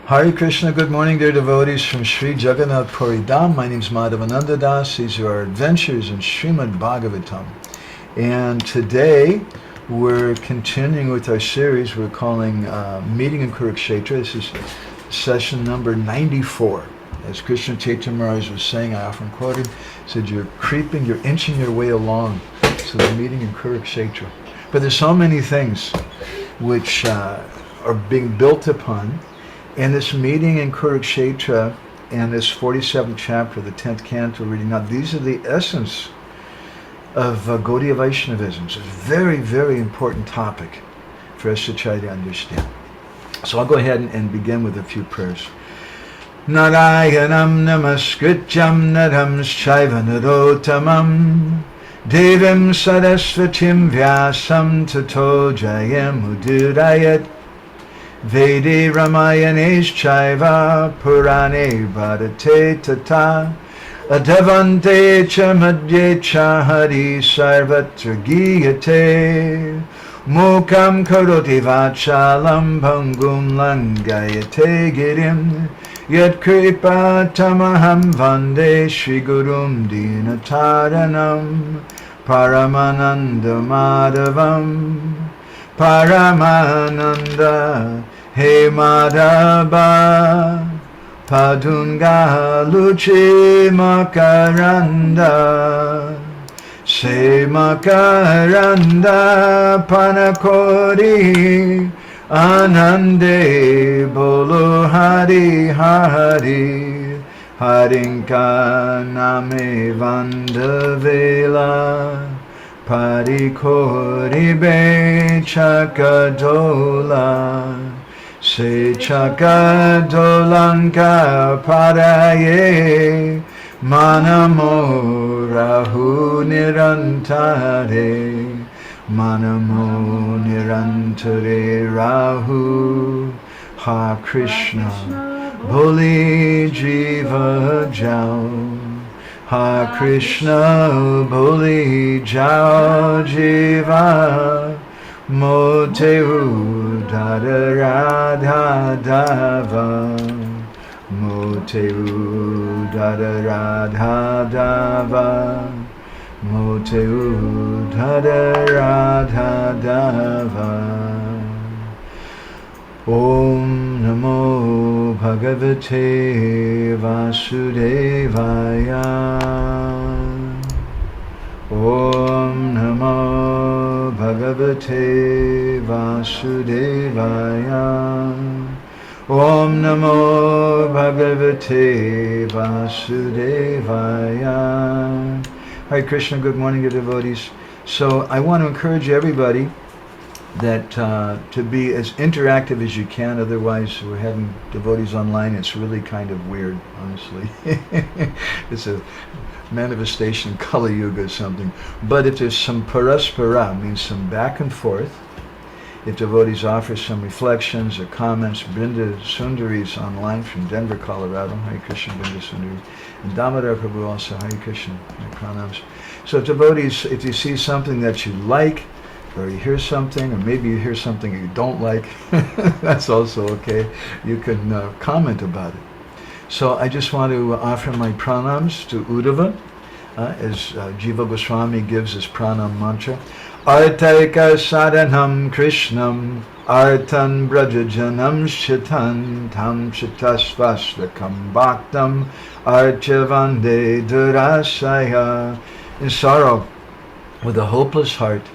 Hare Krishna, good morning dear devotees from Sri Jagannath Puri Dham. My name is Madhavananda Das. These are our adventures in Srimad Bhagavatam. And today we're continuing with our series we're calling Meeting in Kurukshetra. This is session number 94. As Krishna Chaitanya Maharaj was saying, I often quoted, said you're inching your way along to the meeting in Kurukshetra. But there's so many things which are being built upon in this meeting in Kurukshetra and this 47th chapter, the 10th canto reading. Now, these are the essence of Gaudiya Vaishnavism. It's a very, very important topic for us to try to understand. So I'll go ahead and begin with a few prayers. Narayanam namaskrityam naram shaiva narotamam devim sarasvatim vyasam tato jayam udirayat Vede Ramayanesh Chaiva Purane Bharate Tata Adavante Cha Madhye Cha Hari Sarvatra Giyate Mukam Karoti Vachalam Bhangum Langayate Girim Yat Kripa Tamaham Vande Shri Gurum Dinataranam Paramananda Madhavam Paramananda He Madhava Padunga Luchi Makaranda Se Makaranda Panakori Anande Bolo Hari Hari Harinka Name Vandavela Parikoribe Chakadola Se Chakadolanka Paraye Manamo Rahu Nirantare Manamo Nirantare Rahu Ha Krishna Boli Jiva Jao Ha Krishna Boli Jao Jiva Moteu Dada Radha Dava Moteu Dada Radha Dava Moteu Dada Radha Dava Om Namo Bhagavate Vasudevaya Om Namo Bhagavate Vasudevaya Om Namo Bhagavate Vasudevaya. Hare Krishna, good morning to devotees. So I want to encourage everybody that to be as interactive as you can. Otherwise, we're having devotees online. It's really kind of weird, honestly. It's a manifestation of Kali Yuga or something. But if there's some paraspara, means some back and forth, if devotees offer some reflections or comments, Brinda Sundari is online from Denver, Colorado. Hare Krishna, Brinda Sundari. And Damodar Prabhu also, Hare Krishna, my pranams. So if devotees, if you see something that you like, or you hear something, or maybe you hear something you don't like, that's also okay. You can comment about it. So I just want to offer my pranams to Uddhava, as Jiva Goswami gives his pranam mantra. Artaika sadhanam Krishnam, artan brajajanam shitan, tam shitasvastakam bhaktam, archavande durasaya. In sorrow, with a hopeless heart,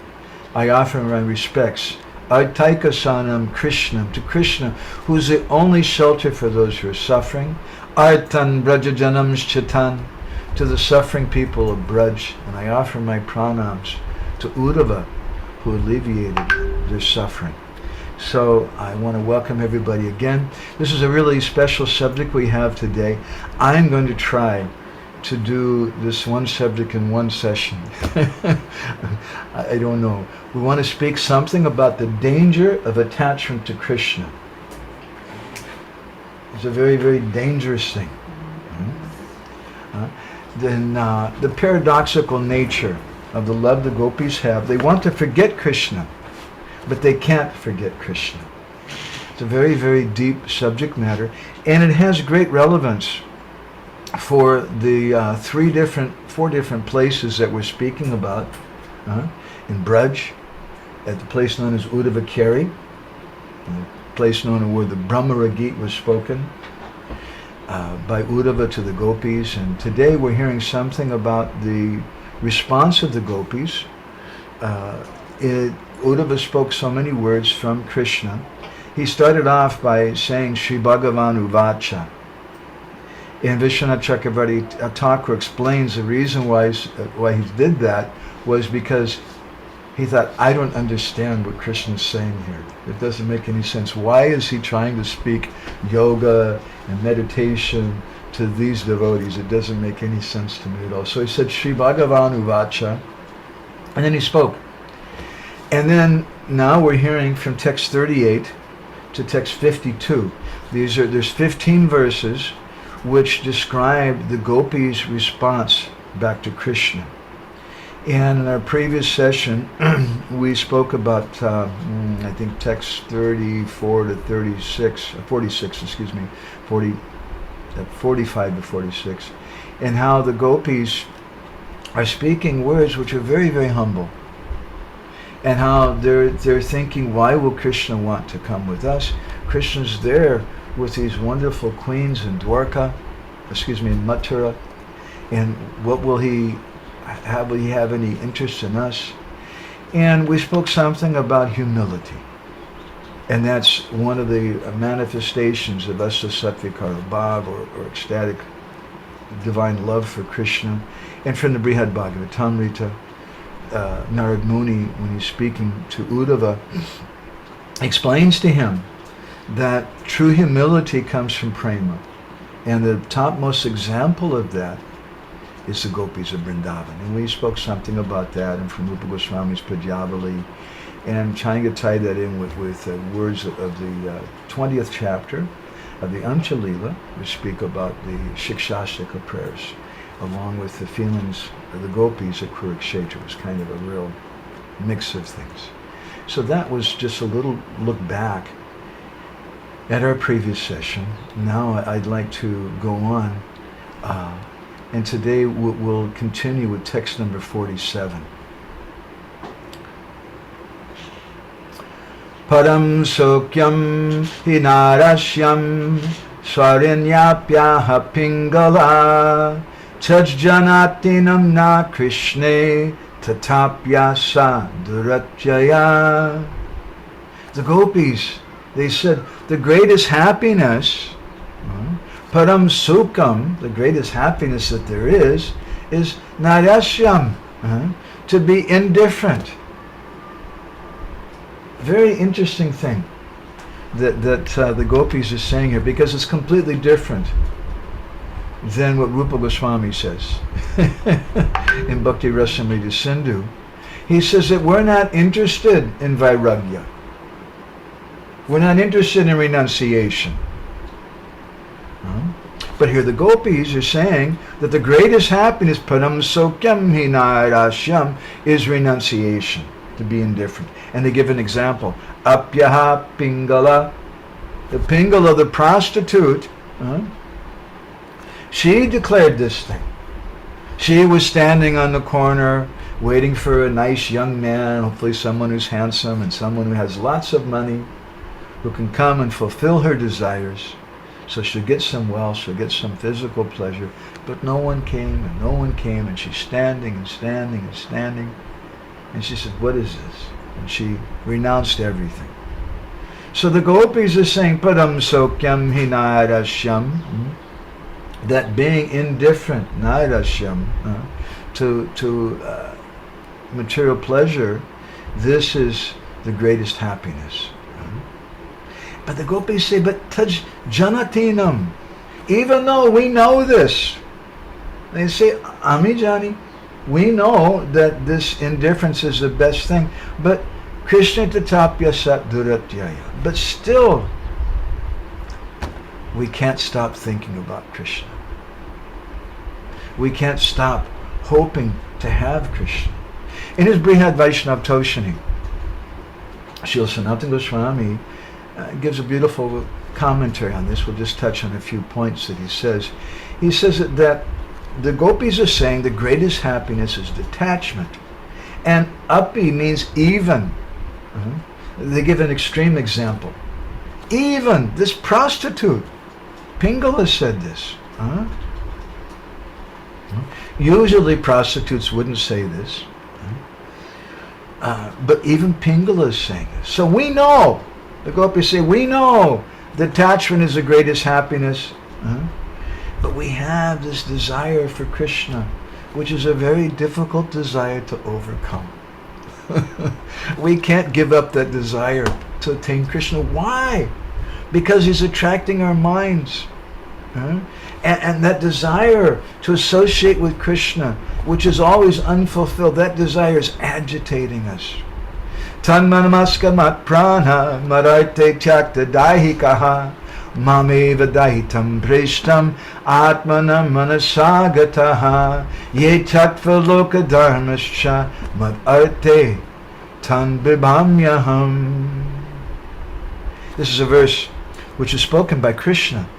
I offer my respects, Artaika Sanam Krishnam, to Krishna, who is the only shelter for those who are suffering, Artan Brajajanam Chitan, to the suffering people of Braj, and I offer my pranams to Uddhava, who alleviated their suffering. So I want to welcome everybody again. This is a really special subject we have today. I'm going to try to do this one subject in one session. I don't know. We want to speak something about the danger of attachment to Krishna. It's a very, very dangerous thing. Then the paradoxical nature of the love the Gopis have. They want to forget Krishna, but they can't forget Krishna. It's a very, very deep subject matter, and it has great relevance for the 4 different places that we're speaking about. In Braj, at the place known as Uddhavakeri, a place known where the Brahmara Gita was spoken by Uddhava to the Gopis. And today we're hearing something about the response of the Gopis. Uddhava spoke so many words from Krishna. He started off by saying Sri Bhagavan Uvacha. And Vishwanath Chakravarti Thakur explains the reason why he did that was because he thought, I don't understand what Krishna is saying here. It doesn't make any sense. Why is he trying to speak yoga and meditation to these devotees? It doesn't make any sense to me at all. So he said, Sri Bhagavan Uvacha, and then he spoke. And then now we're hearing from text 38 to text 52. There's 15 verses which describe the gopis' response back to Krishna. And in our previous session, we spoke about, I think, text 34 to 36, 46, excuse me, 45 to 46, and how the gopis are speaking words which are very, very humble, and how they're thinking, why will Krishna want to come with us? Krishna's there with these wonderful queens in Dwarka, in Mathura, and what will he have any interest in us? And we spoke something about humility, and that's one of the manifestations of Asa Satvikara Bhav, or ecstatic divine love for Krishna. And from the Brihad Bhagavatamrita, Narad Muni, when he's speaking to Uddhava, explains to him that true humility comes from prema, and the topmost example of that is the Gopis of Vrindavan. And we spoke something about that, and from Rupa Goswami's Padyavali, and I'm trying to tie that in with words of the 20th chapter of the Amcha-lila, which speak about the Shikshastika prayers, along with the feelings of the Gopis at Kurukshetra. It was kind of a real mix of things. So that was just a little look back at our previous session. Now I'd like to go on, and today we'll continue with text number 47. Param sokyam hinarasyam swarinyapyaha pingala tajjanatinam na krishne tatapyasa duratjaya. The Gopis, they said, the greatest happiness, param sukham, the greatest happiness that there is narasyam, to be indifferent. Very interesting thing that the Gopis are saying here, because it's completely different than what Rupa Goswami says in Bhakti Rasamrita Sindhu. He says that we're not interested in vairagya. We're not interested in renunciation. But here the Gopis are saying that the greatest happiness, param sokyam hinarasyam, is renunciation, to be indifferent. And they give an example. Apyaha pingala. The Pingala, the prostitute, she declared this thing. She was standing on the corner waiting for a nice young man, hopefully someone who's handsome and someone who has lots of money, who can come and fulfill her desires. So she'll get some wealth, she'll get some physical pleasure. But no one came, and no one came, and she's standing and standing and standing. And she said, what is this? And she renounced everything. So the Gopis are saying, param sokyam hinarasyam, that being indifferent, nairasyam, to material pleasure, this is the greatest happiness. But the Gopis say, but taj janatinam, even though we know this, they say, Amijani, we know that this indifference is the best thing, but Krishna tatapya sat duratyaya. But still, we can't stop thinking about Krishna. We can't stop hoping to have Krishna. In his Brihad Vaishnav Toshani, Srila Sanatana Goswami gives a beautiful commentary on this. We'll just touch on a few points that he says. He says that the Gopis are saying the greatest happiness is detachment. And api means even. They give an extreme example. Even this prostitute, Pingala said this. Usually prostitutes wouldn't say this. But even Pingala is saying this. So we know, the Gopis say, we know detachment is the greatest happiness. But we have this desire for Krishna, which is a very difficult desire to overcome. We can't give up that desire to attain Krishna. Why? Because he's attracting our minds. And that desire to associate with Krishna, which is always unfulfilled, that desire is agitating us. Tanmanamaska mat prana mararte chakta daihikaha mameva dahitam prishtam atmanam manasagataha ye tattva loka dharmascha mad arte tan bibhamyaham. This is a verse which is spoken by Krishna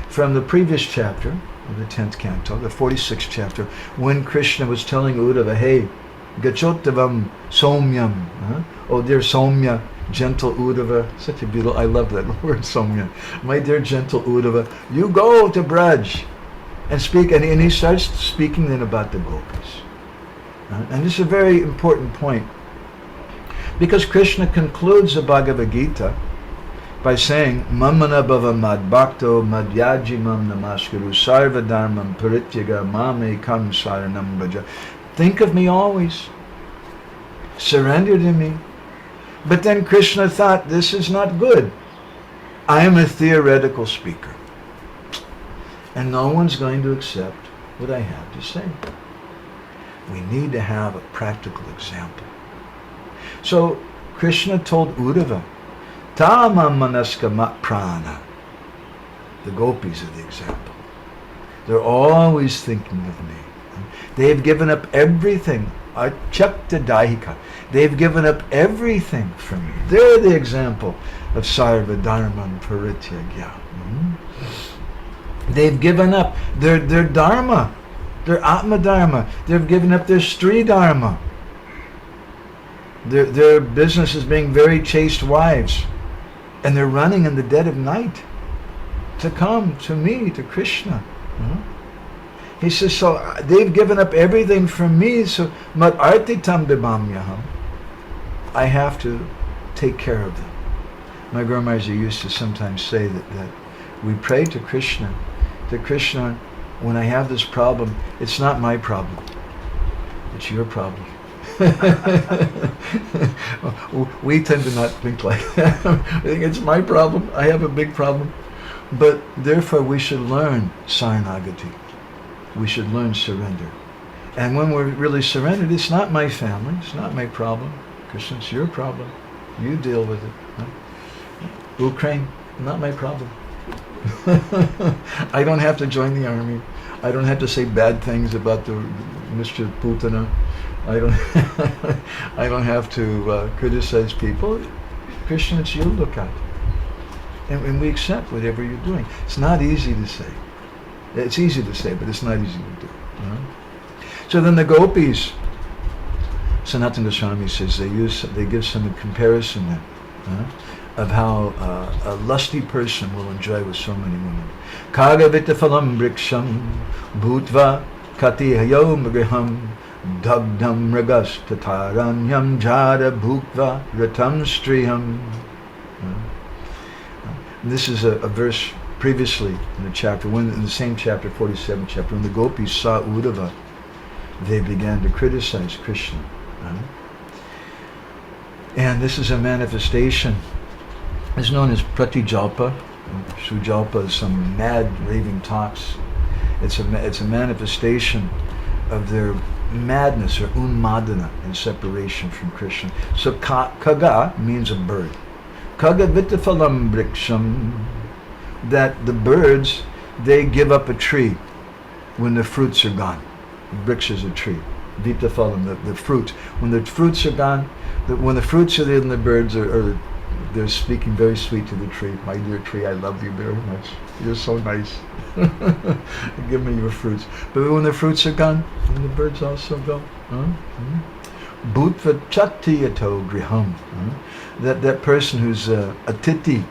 from the previous chapter of the 10th canto, the 46th chapter, when Krishna was telling Uddhava, hey, gachotavam somyam, oh dear Somya, gentle Uddhava, such a beautiful, I love that word Somya, my dear gentle Uddhava, you go to Braj and speak, and he starts speaking then about the Gopis. And this is a very important point, because Krishna concludes the Bhagavad Gita by saying, Mamana bhava mad bhakto madhyaji mam namaskaru sarva dharmam parityaga mame kam saranam bhaja. Think of me always. Surrender to me. But then Krishna thought, this is not good. I am a theoretical speaker. And no one's going to accept what I have to say. We need to have a practical example. So Krishna told Uddhava, Tama manaska mat prana. The Gopis are the example. They're always thinking of me. They've given up everything. Achakta daihika. They've given up everything for me. They're the example of sarva dharman parityagya. They've given up their dharma, their atma dharma. They've given up their stri dharma. Their business is being very chaste wives. And they're running in the dead of night to come to me, to Krishna. He says, so they've given up everything for me, so mat artitam bibhamyaham. I have to take care of them. My Guru Maharaj used to sometimes say that we pray to Krishna, when I have this problem, it's not my problem, it's your problem. We tend to not think like that. I think it's my problem. I have a big problem. But therefore we should learn saranagati. We should learn surrender. And when we're really surrendered, it's not my family. It's not my problem. Krishna, it's your problem. You deal with it. Ukraine, not my problem. I don't have to join the army. I don't have to say bad things about the Mr. Putana. I don't have to criticize people. Krishna, it's you look at. And we accept whatever you're doing. It's not easy to say. It's easy to say, but it's not easy to do. So then the Gopis, Sanatana Goswami says they give some comparison then, of how a lusty person will enjoy with so many women. Kagavita phalam briksham bhutva kati hayom griham dagdam ragas tataranyam jara bhukva ratam striham. This is a verse previously in the chapter, in the same chapter, 47 chapter, when the Gopis saw Uddhava, they began to criticize Krishna. And this is a manifestation. It's known as pratijalpa. Sujalpa is some mad raving talks. It's a manifestation of their madness or unmadana in separation from Krishna. So kaga means a bird. Kaga vitaphalam briksham, that the birds, they give up a tree when the fruits are gone. Briksha is a tree. Vitaphalam, the fruit. When the fruits are gone, when the fruits are there, then the birds are they're speaking very sweet to the tree. My dear tree, I love you very much. You're so nice. Give me your fruits. But when the fruits are gone, then the birds also go. Bhutva chatiyato griham. That person who's a titi,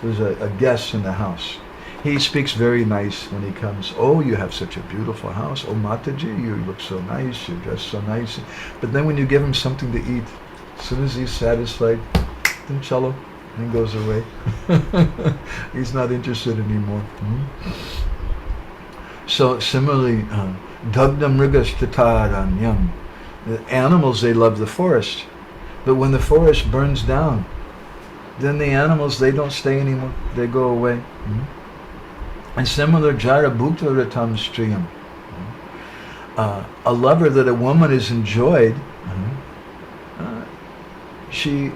who's a guest in the house, he speaks very nice when he comes. Oh, you have such a beautiful house. Oh, Mataji, you look so nice. You dress so nice. But then when you give him something to eat, as soon as he's satisfied, then chalo, and goes away. He's not interested anymore. So similarly, dagda mrigas tataranyam. The animals, they love the forest. But when the forest burns down, then the animals, they don't stay anymore. They go away. And similar, jara bhukta ratam striyam. A lover that a woman has enjoyed,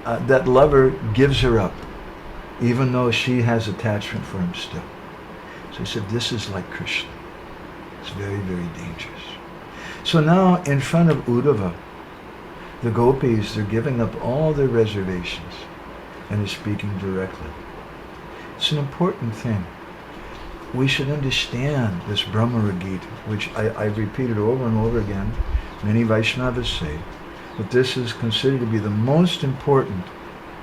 that lover gives her up, even though she has attachment for him still. So he said, this is like Krishna. It's very, very dangerous. So now, in front of Uddhava, the gopis, they're giving up all their reservations and are speaking directly. It's an important thing. We should understand this Brahmara Gita, which I've repeated over and over again. Many Vaishnavas say that this is considered to be the most important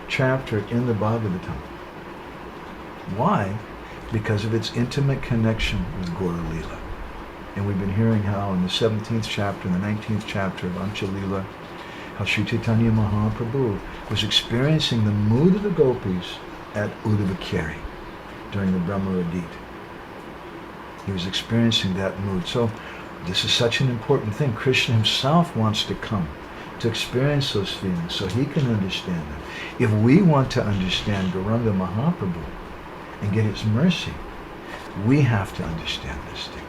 chapter in the Bhagavatam. Why? Because of its intimate connection with Gaura Lila. And we've been hearing how in the 17th chapter and the 19th chapter of Ancha-lila, how Sri Chaitanya Mahaprabhu was experiencing the mood of the gopis at Uddhava during the Brahmara Gita. He was experiencing that mood. So this is such an important thing. Krishna himself wants to come to experience those feelings so he can understand them. If we want to understand Gauranga Mahaprabhu and get his mercy, we have to understand this thing.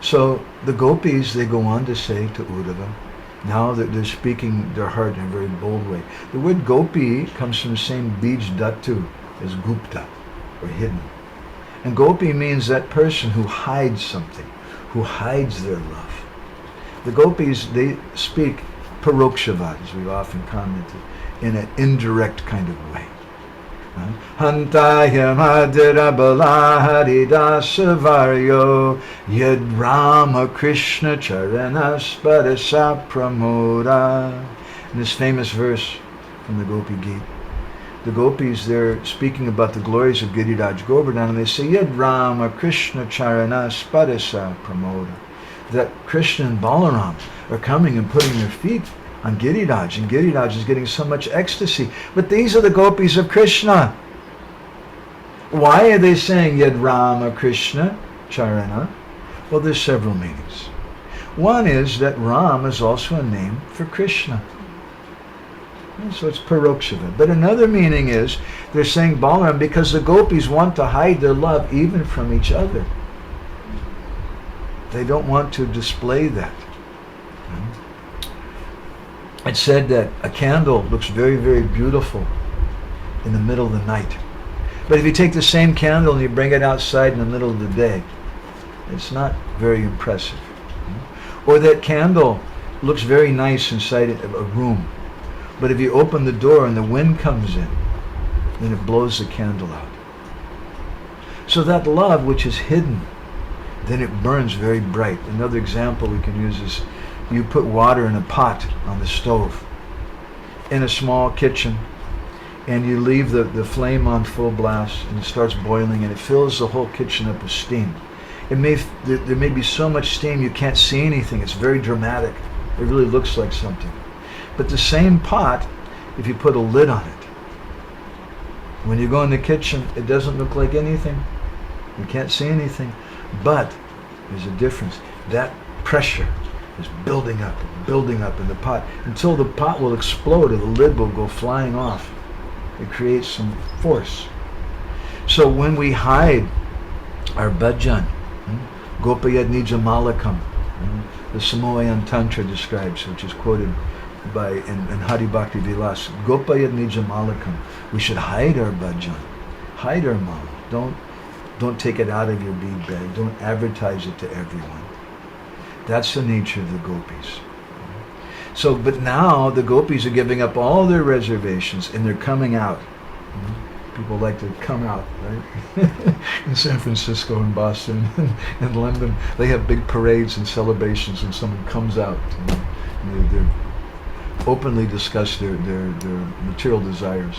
So the gopis, they go on to say to Uddhava, now that they're speaking their heart in a very bold way. The word gopi comes from the same bij dhatu as gupta, or hidden. And gopi means that person who hides something, who hides their love. The gopis, they speak parokshavad, as we've often commented, in an indirect kind of way. Hantaya madhira balahari dasavaryo yad Rama Krishna charanas padasa pramoda. In this famous verse from the Gopi Gita, the gopis, they're speaking about the glories of Giriraj Govardhan, and they say, yad Rama Krishna charanas padasa pramoda. That Krishna and Balaram are coming and putting their feet on Giriraj, and Giriraj is getting so much ecstasy. But these are the gopis of Krishna. Why are they saying Yad Rama Krishna Charana? Well, there's several meanings. One is that Ram is also a name for Krishna. And so it's Parokshava. But another meaning is they're saying Balaram because the gopis want to hide their love even from each other. They don't want to display that. It's said that a candle looks very, very beautiful in the middle of the night. But if you take the same candle and you bring it outside in the middle of the day, it's not very impressive. Or that candle looks very nice inside a room. But if you open the door and the wind comes in, then it blows the candle out. So that love which is hidden, then it burns very bright. Another example we can use is you put water in a pot on the stove in a small kitchen, and you leave the flame on full blast, and it starts boiling, and it fills the whole kitchen up with steam. There may be so much steam you can't see anything. It's very dramatic. It really looks like something. But the same pot, if you put a lid on it, when you go in the kitchen, it doesn't look like anything. You can't see anything. But there's a difference. That pressure is building up in the pot until the pot will explode or the lid will go flying off. It creates some force. So when we hide our bhajan, Gopayad Nija Malakam, the Samoyan Tantra describes, which is quoted by in Hari Bhakti Vilas, Gopayad Nija Malakam. We should hide our bhajan, hide our mala. Don't take it out of your bead bag. Don't advertise it to everyone. That's the nature of the gopis. So, but now the gopis are giving up all their reservations and they're coming out. People like to come out, right? In San Francisco and Boston and London, they have big parades and celebrations when someone comes out. And they openly discuss their material desires.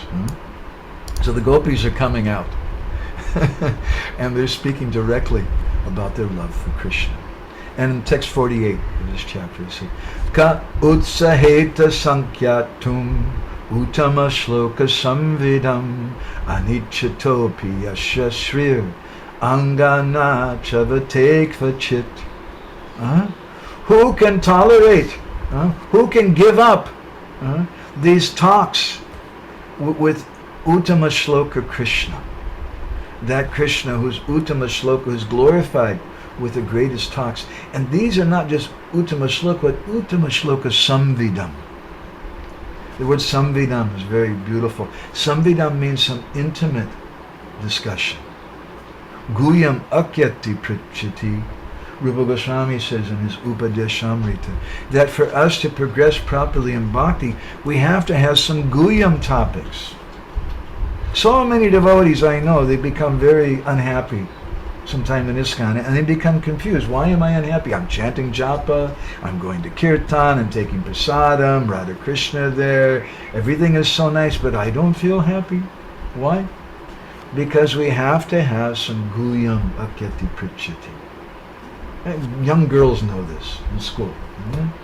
So the gopis are coming out. And they're speaking directly about their love for Krishna. And in text 48 of this chapter, it says, Ka utsaheta sankyatum Uttama shloka samvidam anichatopi yasha shrir angana chavatekvachit. Who can tolerate, who can give up these talks with Uttama shloka Krishna? That Krishna who's Uttama shloka, who's glorified with the greatest talks. And these are not just Uttama shloka, but Uttama shloka samvidam. The word samvidam is very beautiful. Samvidam means some intimate discussion. Guyam akyati prichiti. Rupa Goswami says in his Upadeshamrita that for us to progress properly in bhakti, we have to have some guyam topics. So many devotees I know, they become very unhappy sometime in ISKCON, and they become confused. Why am I unhappy? I'm chanting japa, I'm going to kirtan, I'm taking prasadam, Radha Krishna there, everything is so nice, but I don't feel happy. Why? Because we have to have some guyam akyati prichiti. Young girls know this in school.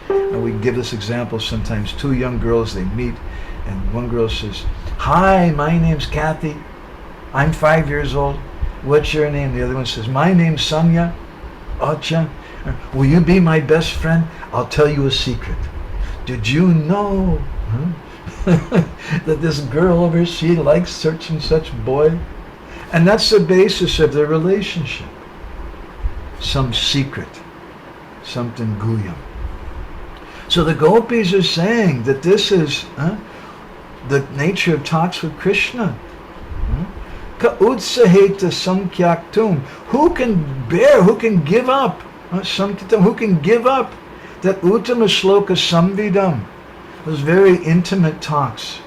And we give this example sometimes. Two young girls, they meet, and one girl says, "Hi, my name's Kathy. I'm 5 years old. What's your name?" The other one says, "My name's Samya. Acha. Will you be my best friend? I'll tell you a secret. Did you know that this girl over, she likes such and such boy?" And that's the basis of their relationship. Some secret, something guyam. So the gopis are saying that this is the nature of talks with Krishna. Ka utsaheta samkyaktum. Who can bear, who can give up, who can give up that uttama shloka samvidam, those very intimate talks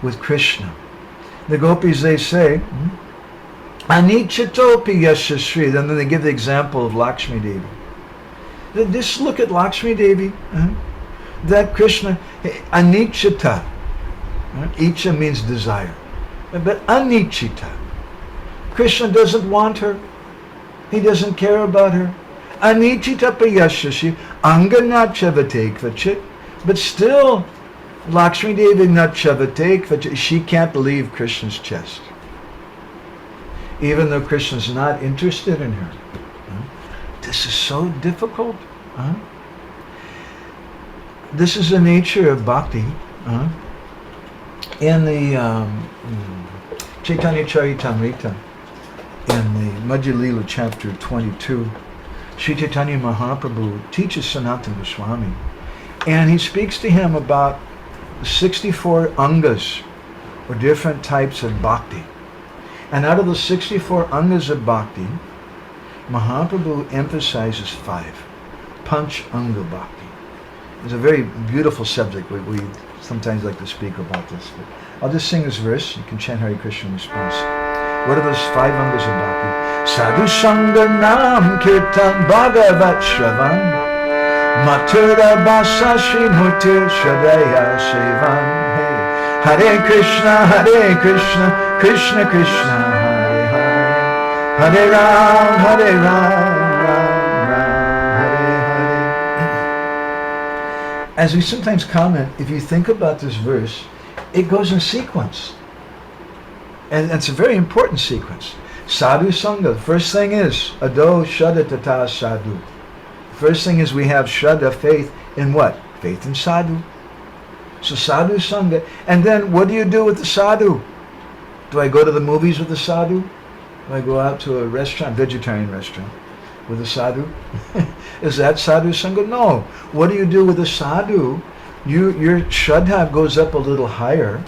with Krishna. The gopis, they say, Anichatopi yashashri. And then they give the example of Lakshmi Devi. Just look at Lakshmi Devi. That Krishna, anichata. Icha means desire. But anichita. Krishna doesn't want her. He doesn't care about her. Anichita payashashi. Angana chavatekvachit. But still, Lakshmi Devi not chavatekvachit. She can't leave Krishna's chest. Even though Krishna's not interested in her. This is so difficult. This is the nature of bhakti. In the Chaitanya Charitamrita, in the Madhya Lila chapter 22, Sri Chaitanya Mahaprabhu teaches Sanatana Goswami, and he speaks to him about 64 angas, or different types of bhakti. And out of the 64 angas of bhakti, Mahaprabhu emphasizes 5. Panch Anga Bhakti. It's a very beautiful subject. We sometimes like to speak about this. But I'll just sing this verse. You can chant Hare Krishna in response. What are those 5 angas of bhakti? Sadhu Sangha Nam Kirtan Bhagavat Shravan Mathura Basa Shri Murtir Shradaya Sevan. Hare Krishna, Krishna Krishna, Hare Hare, Hare Ram, Ram Ram, Hare Hare. As we sometimes comment, if you think about this verse, it goes in sequence. And it's a very important sequence. Sadhu Sangha, the first thing is, Ado Shraddha Tata Sadhu. The first thing is we have Shraddha, faith in what? Faith in Sadhu. So sadhu sangha. And then what do you do with the sadhu? Do I go to the movies with the sadhu? Do I go out to a restaurant, vegetarian restaurant, with a sadhu? Is that sadhu sangha? No. What do you do with a sadhu? Your shraddha goes up a little higher.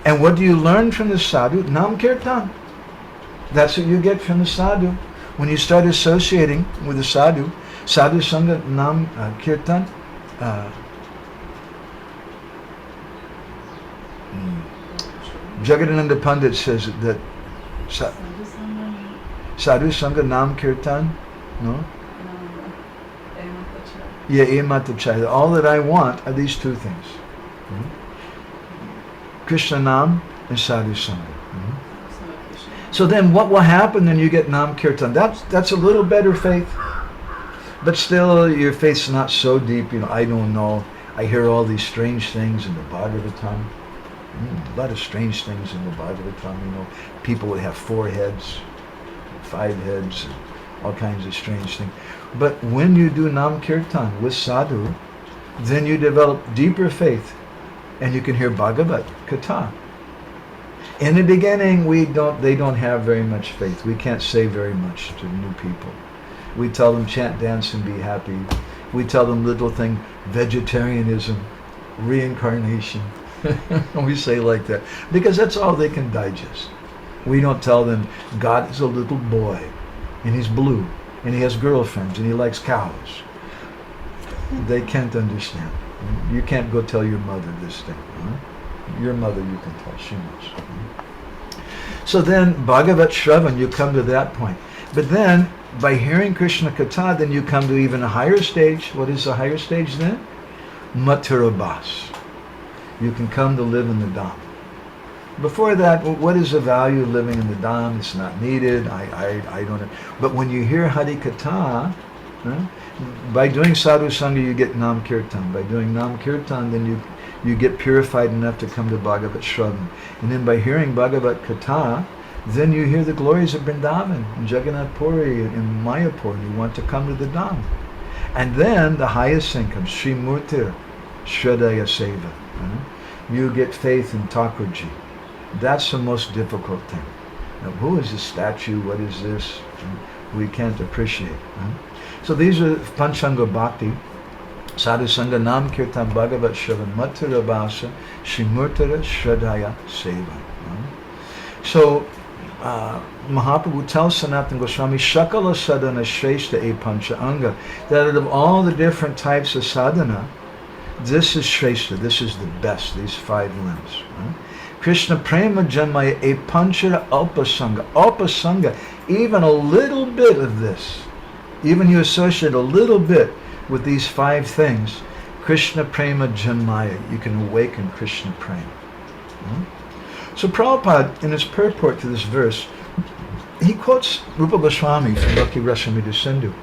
And what do you learn from the sadhu? Nam kirtan. That's what you get from the sadhu. When you start associating with the sadhu, sadhu sangha, nam kirtan, Jagadananda Pandit says that Sadhu Sangha Nam Kirtan, no? Yeah, Ematachai. All that I want are these two things. Krishna Nam and Sadhu Sangha. So then what will happen when you get Nam Kirtan? That's a little better faith. But still, your faith's not so deep. I don't know. I hear all these strange things in the Bhagavatam. A lot of strange things in the Bhagavatam. People would have 4 heads, 5 heads, all kinds of strange things. But when you do Nam Kirtan with sadhu, then you develop deeper faith, and you can hear Bhagavat Katha. In the beginning, they don't have very much faith. We can't say very much to new people. We tell them chant, dance, and be happy. We tell them little thing, vegetarianism, reincarnation. We say like that because that's all they can digest. We don't tell them God is a little boy, and he's blue, and he has girlfriends, and he likes cows. They can't understand. You can't go tell your mother this thing. Your mother you can tell, she knows. So then Bhagavat Shravan, you come to that point. But then by hearing Krishna Katha, then you come to even a higher stage. What is the higher stage then? Mathurabhas. You can come to live in the Dham. Before that, what is the value of living in the Dham? It's not needed. I don't know. But when you hear Hari Katha, by doing Sadhu Sangha, you get Nam Kirtan. By doing Nam Kirtan, then you get purified enough to come to Bhagavat Shravan. And then by hearing Bhagavat Katha, then you hear the glories of Vrindavan, and Jagannath Puri, and Mayapur, and you want to come to the Dham. And then the highest thing comes, Sri Murtir, Shradaya Seva. You get faith in Thakurji. That's the most difficult thing. Now, who is this statue? What is this? We can't appreciate. So these are Panchanga Bhakti, Sadhu Sangha, Nam Kirtan, Bhagavat Shravan, Mathura Bhasa, Shrimurtara, Shradaya, Seva. So Mahaprabhu tells Sanatana Goswami, Shakala Sadhana Shrestha E Pancha Anga, that out of all the different types of sadhana, this is Shrestha, this is the best, these 5 limbs. Krishna Prema Janmaya E Panchara Alpasanga. Alpasanga, even a little bit of this, even you associate a little bit with these 5 things, Krishna Prema Janmaya, you can awaken Krishna Prema. So Prabhupada, in his purport to this verse, he quotes Rupa Goswami from Bhakti Rasamrita Sindhu.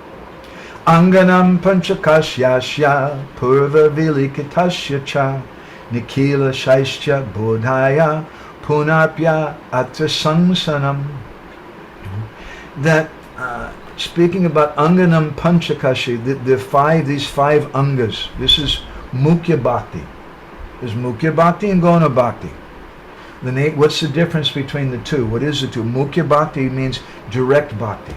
Anganam panchakasyasya purva vilikitasya cha nikila shaistya bodhaya punapya atrasamsanam. That speaking about Anganam Panchakashi, these five Angas, this is Mukhya Bhakti. There's Mukhya Bhakti and Gona Bhakti. What's the difference between the two? What is the two? Mukhya Bhakti means direct Bhakti.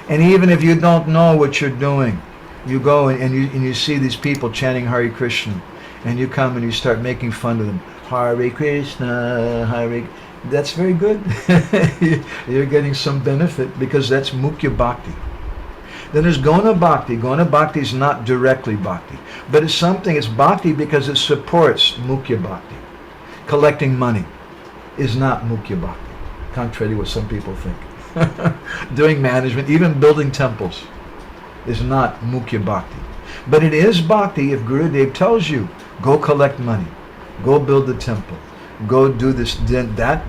And even if you don't know what you're doing, you go and you see these people chanting Hare Krishna, and you come and you start making fun of them. Hare Krishna, Hare. That's very good. You're getting some benefit because that's Mukhya Bhakti. Then there's Gona Bhakti. Gona Bhakti is not directly Bhakti, but it's Bhakti because it supports Mukhya Bhakti. Collecting money is not Mukhya Bhakti, contrary to what some people think. Doing management, even building temples, is not Mukhya Bhakti. But it is Bhakti if Gurudev tells you, go collect money, go build the temple, go do this, that,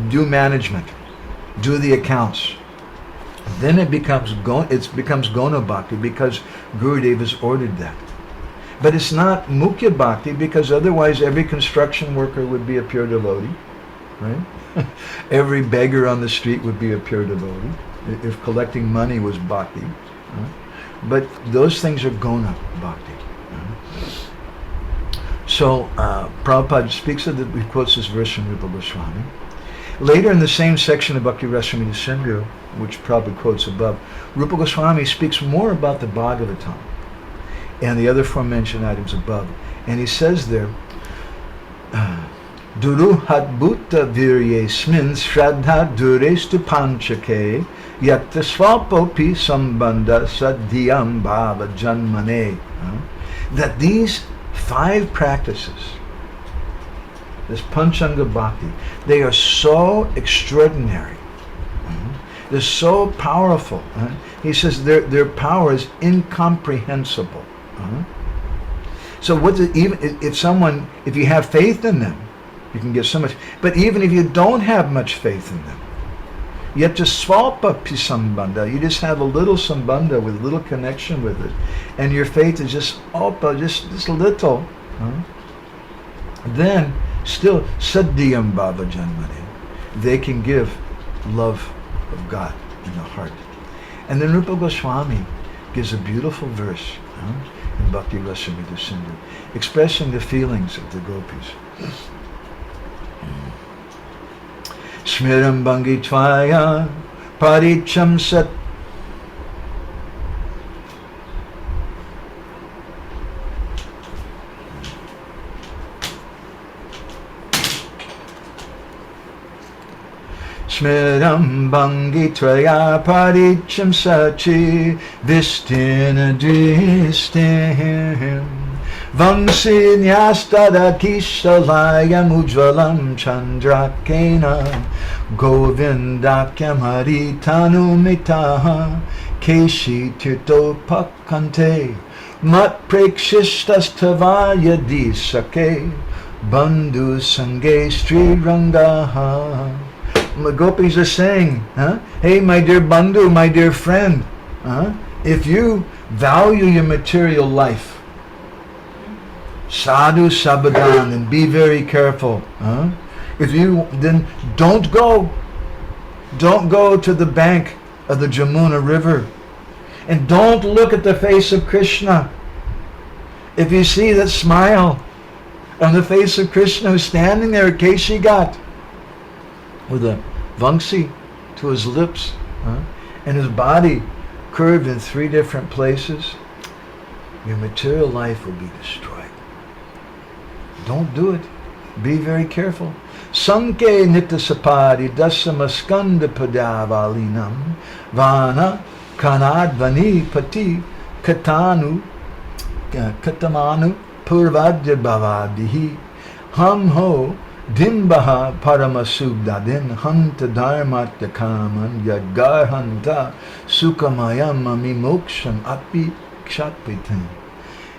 do management, do the accounts. Then it becomes Gona Bhakti because Gurudev has ordered that. But it's not Mukhya Bhakti because otherwise every construction worker would be a pure devotee, right? Every beggar on the street would be a pure devotee if collecting money was Bhakti. Right? But those things are Gona Bhakti. Right? So Prabhupada speaks of he quotes this verse from Rupa Goswami. Later in the same section of Bhakti Rasamrita Sindhu, which Prabhupada quotes above, Rupa Goswami speaks more about the Bhagavatam and the other aforementioned items above. And he says there, Duruhat bhutta viryesmin shraddha durestu panchake yatta swapopi sambandha sadhyam bhava janmane. That these 5 practices this Panchanga Bhakti. They are so extraordinary. They're so powerful. He says their power is incomprehensible. So even if you have faith in them, you can get so much. But even if you don't have much faith in them, yet just swalpa pisambandha, you just have a little sambandha with a little connection with it, and your faith is just just little, then still saddhiyam bhava janmane, they can give love of God in the heart. And then Rupa Goswami gives a beautiful verse in Bhakti Rasamrita Sindhu, expressing the feelings of the gopis. Smiram Bhangi Tvaya Paricham Sat Smiram Bhangi Tvaya Paricham Sachi Vistina Dristim Vamsinyastada Kishalayam Ujvalam Chandrakena Govindakyam Haritanu Mitaha Keshi Tirto Pakante Mat Prekshishtas Tavaya Disake Bandhu Sange Sri Rangaha. The gopis are saying, hey, my dear Bandhu, my dear friend, if you value your material life, sadhu sabadan, and be very careful. If you, then don't go to the bank of the Jamuna River, and don't look at the face of Krishna. If you see that smile on the face of Krishna who's standing there at Keshigat with a vangsi to his lips, and his body curved in 3 different places, your material life will be destroyed. Don't do it. Be very careful. Sanke nitasapadi dasamaskanda padavalinam vana kanadvani pati katamanu purvadya bhavadihi ham ho dimbaha paramasubdadin hanta dharmatya kaman yadgarhanta sukamayam amimoksham api kshatpitin.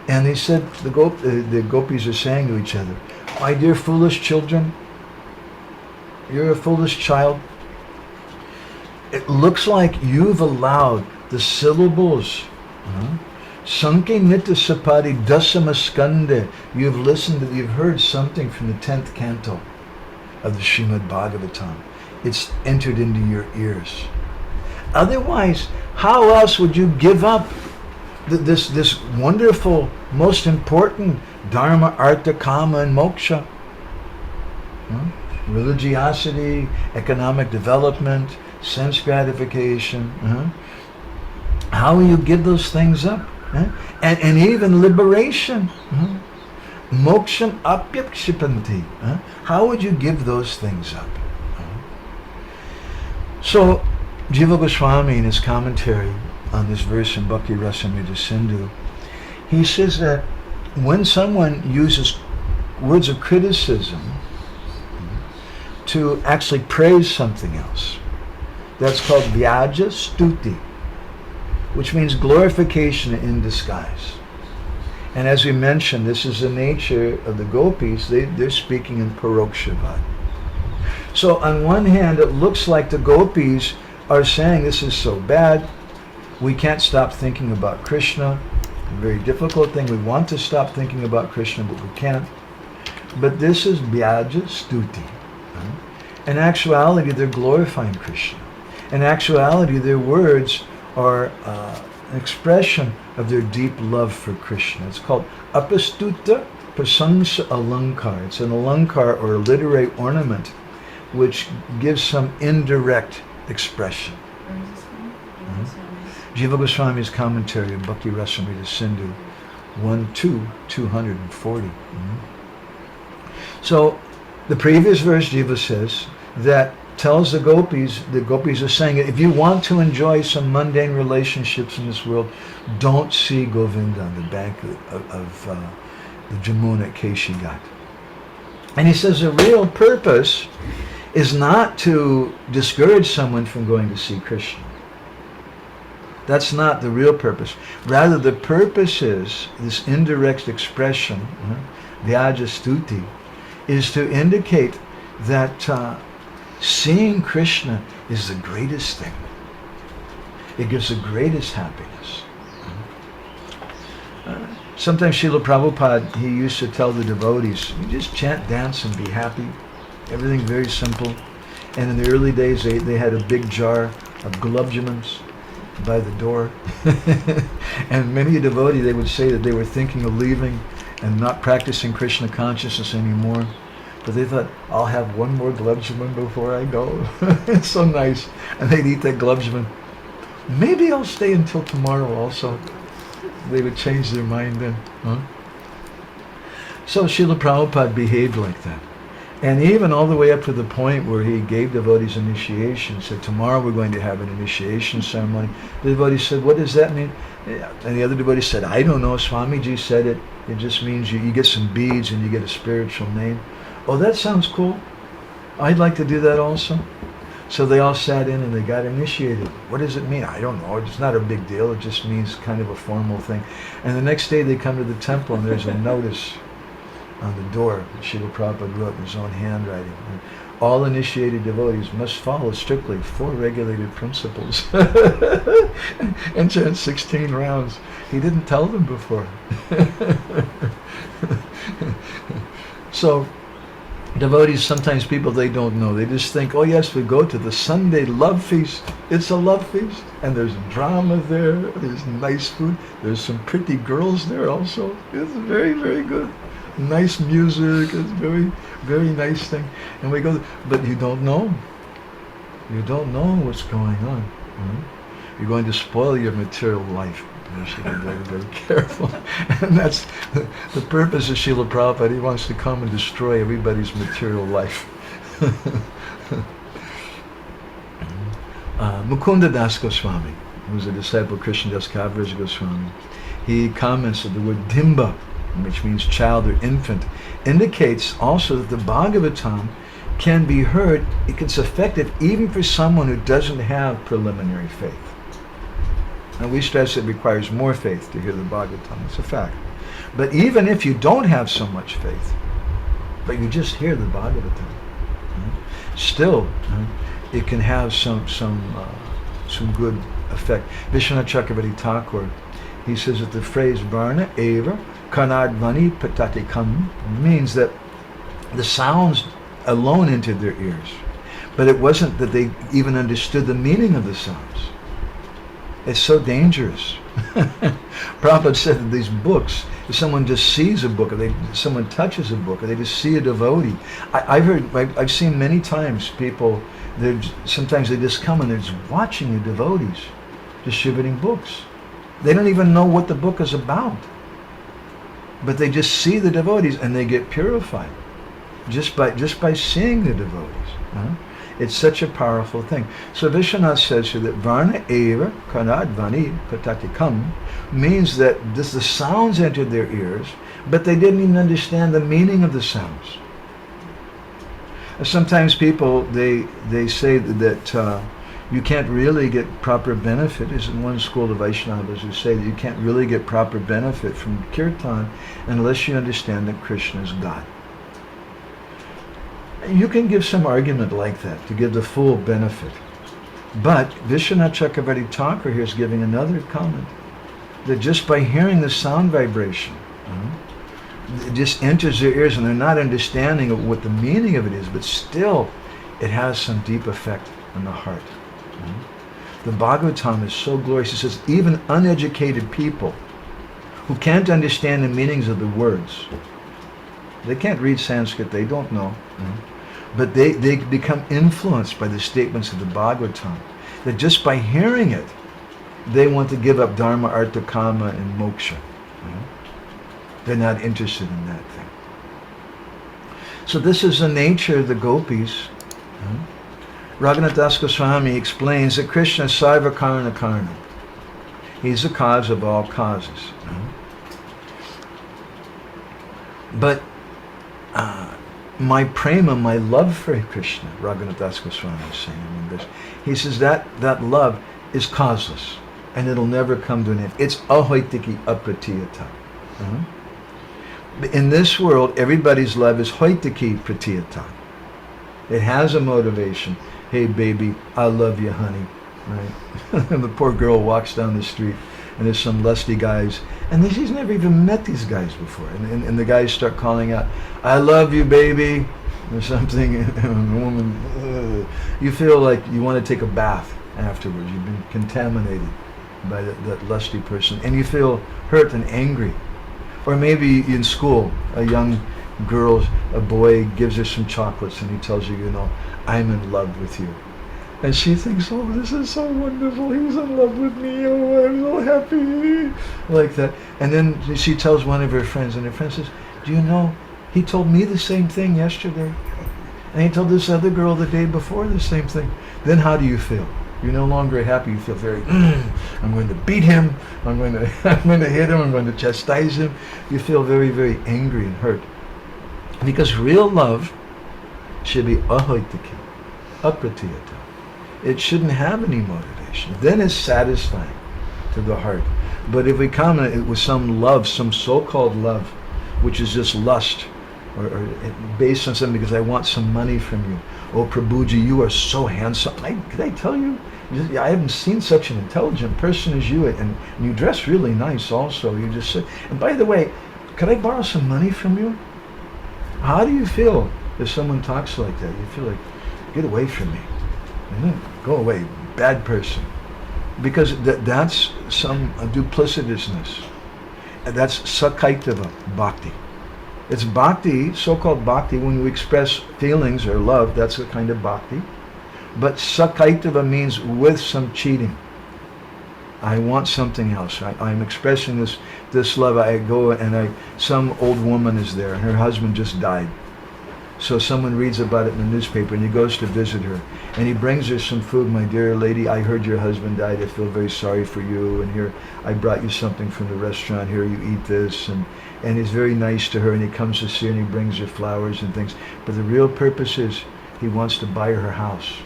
And he said, the gopis are saying to each other, my dear foolish children, you're a foolish child. It looks like you've allowed the syllables, Sanke Nitya Sapadi Dasamaskande, you've heard something from the 10th canto of the Srimad Bhagavatam. It's entered into your ears. Otherwise, how else would you give up this wonderful, most important dharma, artha, kama, and moksha? Religiosity, economic development, sense gratification. How will you give those things up? And even liberation. Moksham apyakshipanti. How would you give those things up? So, Jiva Goswami in his commentary on this verse in Bhakti Rasamrita Sindhu, he says that when someone uses words of criticism to actually praise something else, that's called vyaja stuti, which means glorification in disguise. And as we mentioned, this is the nature of the gopis. They're speaking in parokshavad. So on one hand, it looks like the gopis are saying this is so bad, we can't stop thinking about Krishna. A very difficult thing. We want to stop thinking about Krishna, but we can't. But this is vyaja stuti. In actuality, they're glorifying Krishna. In actuality, their words are an expression of their deep love for Krishna. It's called apastuta prasangsa alankar. It's an alankar, or a literary ornament, which gives some indirect expression. Jiva Goswami's commentary on Bhakti Rasamrita Sindhu 1-240. So the previous verse, Jiva says, that tells the gopis are saying, if you want to enjoy some mundane relationships in this world, don't see Govinda on the bank of the Jamuna at Keshigat. And he says the real purpose is not to discourage someone from going to see Krishna. That's not the real purpose. Rather, the purpose is, this indirect expression, Vyaja Stuti, is to indicate that seeing Krishna is the greatest thing. It gives the greatest happiness. Sometimes Srila Prabhupada, he used to tell the devotees, you just chant, dance, and be happy. Everything very simple. And in the early days, they had a big jar of gulab jamuns by the door. And many a devotee, they would say that they were thinking of leaving and not practicing Krishna consciousness anymore. But they thought, I'll have one more gulab jamun before I go. It's so nice. And they'd eat that gulab jamun. Maybe I'll stay until tomorrow also. They would change their mind then. So Srila Prabhupada behaved like that. And even all the way up to the point where he gave devotees initiation, said, tomorrow we're going to have an initiation ceremony. The devotee said, what does that mean? And the other devotee said, I don't know, Swamiji said it. It just means you get some beads and you get a spiritual name. Oh, that sounds cool. I'd like to do that also. So they all sat in and they got initiated. What does it mean? I don't know. It's not a big deal. It just means kind of a formal thing. And the next day they come to the temple and there's a notice on the door that Srila Prabhupada wrote in his own handwriting. And all initiated devotees must follow strictly 4 regulated principles and chant 16 rounds. He didn't tell them before. So devotees, sometimes people, they don't know. They just think, oh yes, we go to the Sunday love feast. It's a love feast. And there's drama there. There's nice food. There's some pretty girls there also. It's very, very good. Nice music. It's very, very nice thing. And we go, but you don't know. You don't know what's going on. You're going to spoil your material life. You should be very, very careful. And that's the purpose of Srila Prabhupada. He wants to come and destroy everybody's material life. Mukunda Das Goswami, who was a disciple of Krishna Das Kaviraj Goswami, he comments that the word dimba, which means child or infant, indicates also that the Bhagavatam can be heard. It's effective even for someone who doesn't have preliminary faith. And we stress it requires more faith to hear the Bhagavatam. It's a fact. But even if you don't have so much faith, but you just hear the Bhagavatam, still it can have some good effect. Vishwanath Chakravarti Thakur, he says that the phrase Varna Eva Karnadvani Patatikam means that the sounds alone entered their ears, but it wasn't that they even understood the meaning of the sounds. It's so dangerous. Prabhupada said that these books, if someone just sees a book, or someone touches a book, or they just see a devotee. I've seen many times people, sometimes they just come and they're just watching the devotees distributing books. They don't even know what the book is about. But they just see the devotees and they get purified just by seeing the devotees. It's such a powerful thing. So Vishwanath says here that Varna Eva Karnadvani Patatikam means that the sounds entered their ears, but they didn't even understand the meaning of the sounds. Sometimes people, they say that you can't really get proper benefit. There's one school of Vaishnavas who say that you can't really get proper benefit from kirtan unless you understand that Krishna is God. You can give some argument like that to give the full benefit. But Vishwanath Chakravarti Thakur here is giving another comment, that just by hearing the sound vibration, it just enters their ears and they're not understanding of what the meaning of it is, but still it has some deep effect on the heart. The Bhagavatam is so glorious. It says even uneducated people who can't understand the meanings of the words, they can't read Sanskrit, they don't know, but they become influenced by the statements of the Bhagavatam, that just by hearing it, they want to give up dharma, artha, kama, and moksha. They're not interested in that thing. So this is the nature of the gopis. Raghunath Das Goswami explains that Krishna is Sarva Karana Karna. He's the cause of all causes. But my prema, my love for Krishna, Raghunath Das Goswami is saying in this. He says that love is causeless, and it'll never come to an end. It's ahoitiki apratiyata. In this world, everybody's love is hoitiki pratiyata. It has a motivation. Hey baby, I love you, honey. Right? And the poor girl walks down the street, and there's some lusty guys, and she's never even met these guys before. And the guys start calling out, I love you, baby, or something. And the woman, you feel like you want to take a bath afterwards. You've been contaminated by that lusty person, and you feel hurt and angry. Or maybe in school, a young girl, a boy gives her some chocolates, and he tells her, you know, I'm in love with you. And she thinks, oh, this is so wonderful. He's in love with me. Oh, I'm so happy. Like that. And then she tells one of her friends, and her friend says, do you know, he told me the same thing yesterday. And he told this other girl the day before the same thing. Then how do you feel? You're no longer happy. You feel very, I'm going to beat him. I'm going to hit him. I'm going to chastise him. You feel very, very angry and hurt. Because real love should be ahoitiki, apratiyata. It shouldn't have any motivation. Then it's satisfying to the heart. But if we come with some love, some so-called love, which is just lust, or based on something because I want some money from you. Oh, Prabhuji, you are so handsome. Did I tell you? I haven't seen such an intelligent person as you, and you dress really nice also. You just sit. And by the way, could I borrow some money from you? How do you feel if someone talks like that? You feel like, get away from me. Go away, bad person. Because that's some duplicitousness. That's sakaitava bhakti. It's bhakti, so-called bhakti, when we express feelings or love, that's a kind of bhakti. But sakaitava means with some cheating. I want something else. I'm expressing this love. I go and some old woman is there, and her husband just died. So someone reads about it in the newspaper, and he goes to visit her, and he brings her some food. My dear lady, I heard your husband died. I feel very sorry for you, and here I brought you something from the restaurant. Here, you eat this. And he's very nice to her, and he comes to see her, and he brings her flowers and things. But the real purpose is he wants to buy her house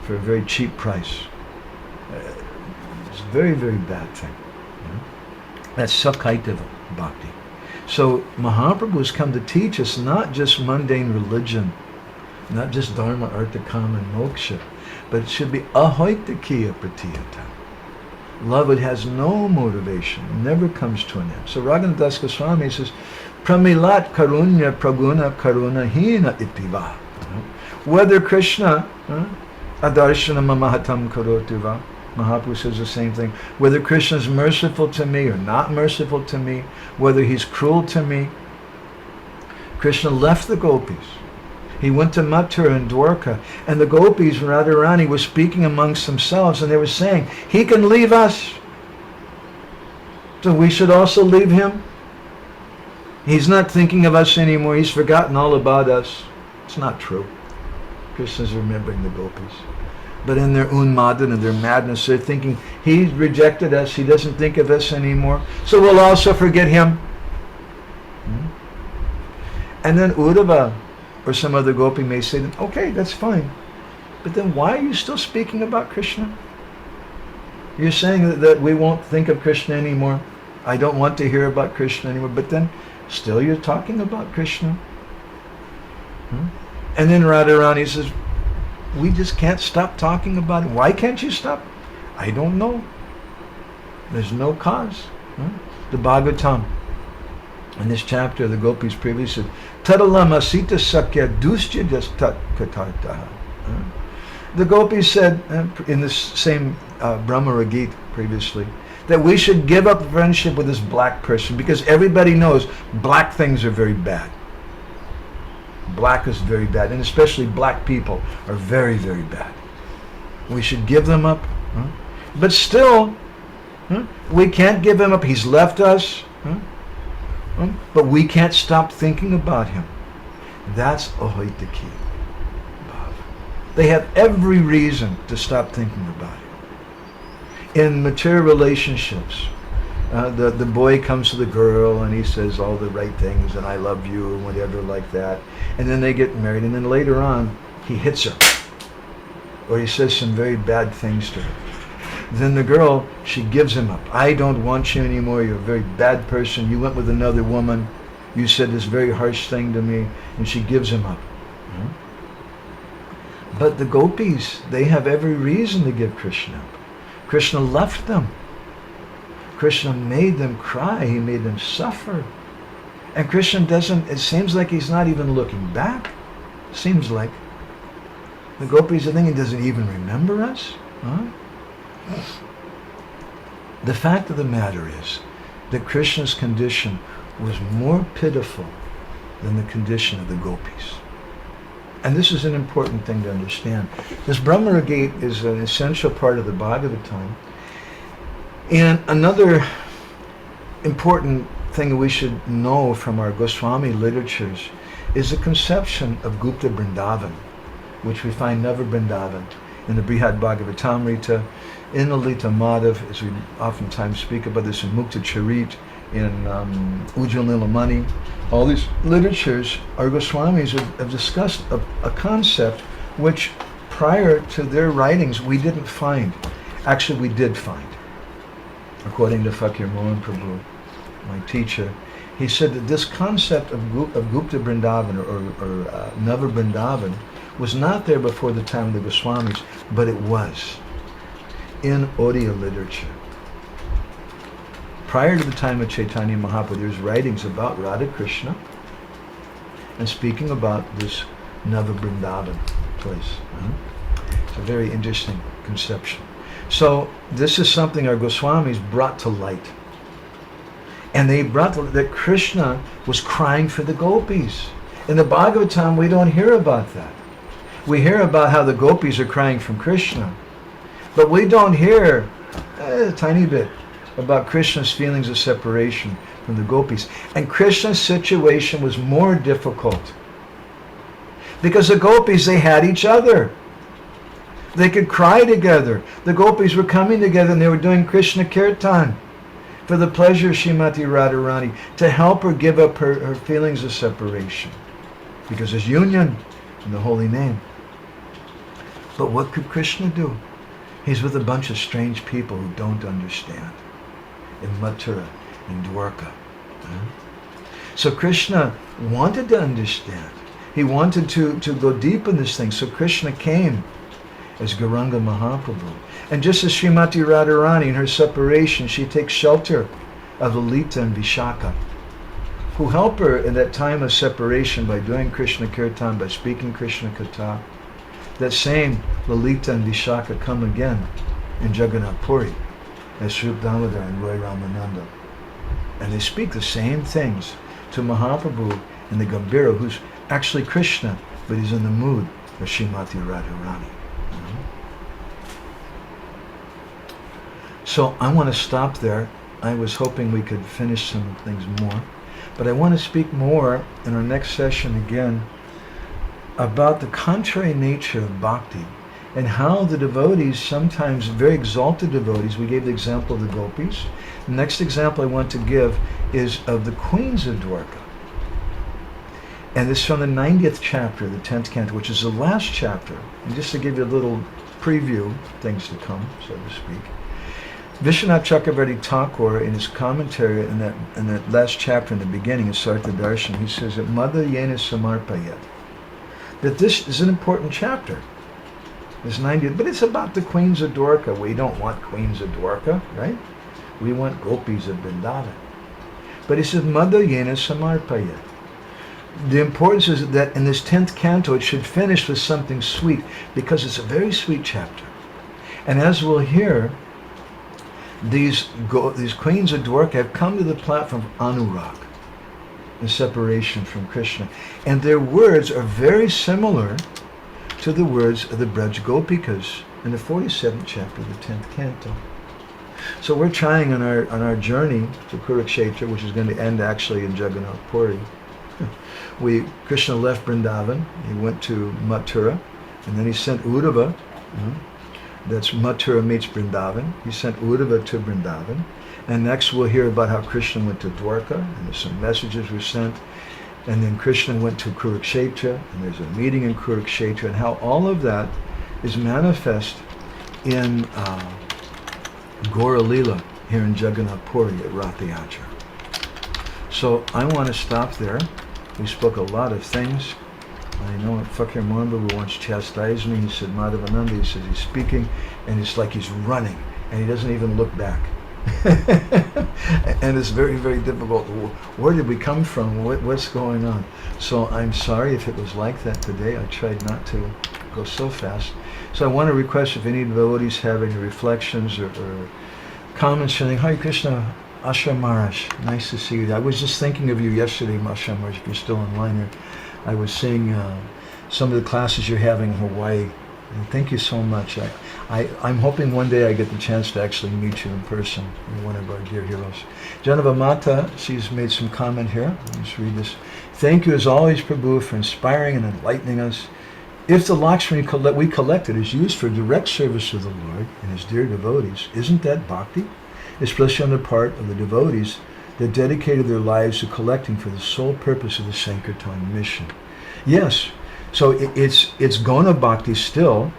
for a very cheap price. It's a very, very bad thing. That's sakaitava bhakti. So Mahaprabhu has come to teach us not just mundane religion, not just dharma, artha, kama, and moksha, but it should be ahoitiki pratiyata. Love, it has no motivation, never comes to an end. So Raghunath Das Goswami says, pramilat karunya praguna karuna hina itiva. Whether Krishna, adarshana mahatam karotiva, Mahaprabhu says the same thing. Whether Krishna is merciful to me or not merciful to me, whether he's cruel to me. Krishna left the Gopis. He went to Mathura and Dwarka, and the Gopis and Radharani were speaking amongst themselves, and they were saying, he can leave us, so we should also leave him. He's not thinking of us anymore. He's forgotten all about us. It's not true. Krishna's remembering the Gopis. But in their unmadan and their madness, they're thinking, he rejected us, he doesn't think of us anymore, so we'll also forget him. And then Uddhava or some other gopi may say, okay, that's fine. But then why are you still speaking about Krishna? You're saying that we won't think of Krishna anymore. I don't want to hear about Krishna anymore. But then still you're talking about Krishna. And then Radharani says, we just can't stop talking about him. Why can't you stop? I don't know. There's no cause. The Bhagavatam, in this chapter, the Gopis previously said, Tadalama sita sakya dusya jastat katartaha. The Gopis said, in this same Brahma Gita previously, that we should give up friendship with this black person because everybody knows black things are very bad. Black is very bad, and especially black people are very, very bad. We should give them up. But still, we can't give him up. He's left us. But we can't stop thinking about him. That's ahoitiki bhav. They have every reason to stop thinking about him. In material relationships, The boy comes to the girl and he says all the right things and I love you and whatever like that. And then they get married, and then later on he hits her. Or he says some very bad things to her. Then the girl, she gives him up. I don't want you anymore. You're a very bad person. You went with another woman. You said this very harsh thing to me. And she gives him up. But the gopis, they have every reason to give Krishna up. Krishna left them. Krishna made them cry. He made them suffer. And Krishna doesn't, it seems like he's not even looking back. Seems like. The gopis are thinking, he doesn't even remember us. Huh? The fact of the matter is that Krishna's condition was more pitiful than the condition of the gopis. And this is an important thing to understand. This Brahma Gate is an essential part of the Bhagavatam. And another important thing we should know from our Goswami literatures is the conception of Gupta Vrindavan, which we find Nava Vrindavan in the Brihad Bhagavatamrita, in the Lita Madhav, as we oftentimes speak about this in Mukta Charit, in Ujjwal Nilamani. All these literatures, our Goswamis have discussed a concept which prior to their writings we didn't find. Actually, we did find. According to Fakir Mohan Prabhu, my teacher, he said that this concept of Gupta Vrindavan or Nava Vrindavan was not there before the time of the Goswamis, but it was in Odia literature. Prior to the time of Chaitanya Mahaprabhu, there's writings about Radha Krishna and speaking about this Nava Vrindavan place. It's a very interesting conception. So this is something our Goswamis brought to light. And they brought that Krishna was crying for the gopis. In the Bhagavatam, we don't hear about that. We hear about how the gopis are crying from Krishna. But we don't hear a tiny bit about Krishna's feelings of separation from the gopis. And Krishna's situation was more difficult. Because the gopis, they had each other. They could cry together. The gopis were coming together and they were doing Krishna Kirtan for the pleasure of Srimati Radharani, to help her give up her feelings of separation. Because there's union in the holy name. But what could Krishna do? He's with a bunch of strange people who don't understand. In Mathura, in Dwarka. So Krishna wanted to understand. He wanted to go deep in this thing. So Krishna came as Gauranga Mahaprabhu. And just as Srimati Radharani in her separation, she takes shelter of Lalita and Vishaka, who help her in that time of separation by doing Krishna Kirtan, by speaking Krishna Katha. That same Lalita and Vishaka come again in Jagannath Puri as Srup Damodar and Roy Ramananda. And they speak the same things to Mahaprabhu and the Gambhira, who's actually Krishna, but he's in the mood of Srimati Radharani. So I want to stop there. I was hoping we could finish some things more. But I want to speak more in our next session again about the contrary nature of bhakti and how the devotees, sometimes very exalted devotees, we gave the example of the gopis. The next example I want to give is of the Queens of Dwarka. And this is from the 90th chapter, the 10th canto, which is the last chapter. And just to give you a little preview, things to come, so to speak. Vishwanath Chakravarti Thakur, in his commentary in that last chapter in the beginning of Sartha Darshan, he says that Madha Yena Samarpayat. That this is an important chapter. This 90th, but it's about the Queens of Dwarka. We don't want Queens of Dwarka, right? We want Gopis of Vrindavan. But he says Madha Yena Samarpayat. The importance is that in this 10th canto it should finish with something sweet, because it's a very sweet chapter. And as we'll hear, these Queens of Dwarka have come to the platform of Anurag, the separation from Krishna. And their words are very similar to the words of the Braj Gopikas in the 47th chapter of the 10th canto. So we're trying on our journey to Kurukshetra, which is going to end actually in Jagannath Puri. Krishna left Vrindavan, he went to Mathura, and then he sent Uddhava That's Mathura meets Vrindavan. He sent Uddhava to Vrindavan. And next we'll hear about how Krishna went to Dwarka, and some messages were sent. And then Krishna went to Kurukshetra, and there's a meeting in Kurukshetra, and how all of that is manifest in Gaura Leela here in Jagannath Puri at Ratha Yatra. So I want to stop there. We spoke a lot of things. I know Fakir Mohanbabu once chastised me. He said, Madhavananda, he says he's speaking, and it's like he's running, and he doesn't even look back. And it's very, very difficult. Where did we come from? What's going on? So I'm sorry if it was like that today. I tried not to go so fast. So I want to request if any devotees have any reflections or comments or anything. Hare Krishna, Asha Maharaj. Nice to see you. I was just thinking of you yesterday, Asha Maharaj, if you're still online here. I was seeing some of the classes you're having in Hawaii. And thank you so much. I'm hoping one day I get the chance to actually meet you in person. You're one of our dear heroes. Janava Mata, she's made some comment here. Let me just read this. Thank you as always, Prabhu, for inspiring and enlightening us. If the Lakshmi we collected is used for direct service of the Lord and his dear devotees, isn't that bhakti? Especially on the part of the devotees that dedicated their lives to collecting for the sole purpose of the Sankirtan mission. Yes, so it's Gona Bhakti still.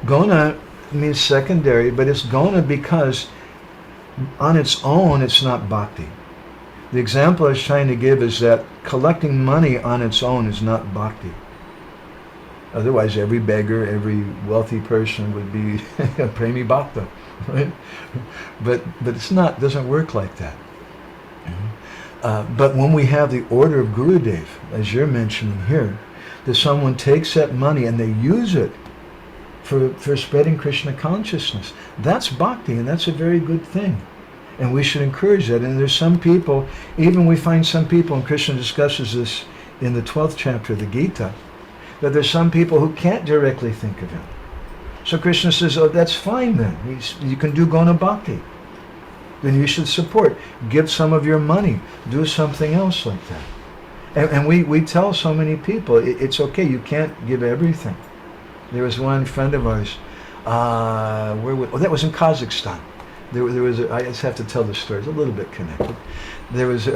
Gona means secondary, but it's Gona because on its own it's not Bhakti. The example I was trying to give is that collecting money on its own is not Bhakti. Otherwise every beggar, every wealthy person would be a Premi Bhakta, right? But it's not, doesn't work like that. But when we have the order of Gurudev, as you're mentioning here, that someone takes that money and they use it for spreading Krishna consciousness, that's bhakti, and that's a very good thing. And we should encourage that. And there's some people, even we find some people, and Krishna discusses this in the 12th chapter of the Gita, that there's some people who can't directly think of him. So Krishna says, oh, that's fine then. You can do Gona Bhakti. Then you should support. Give some of your money. Do something else like that. And we tell so many people, it's okay, you can't give everything. There was one friend of ours, that was in Kazakhstan. There was, I just have to tell the story, it's a little bit connected. There was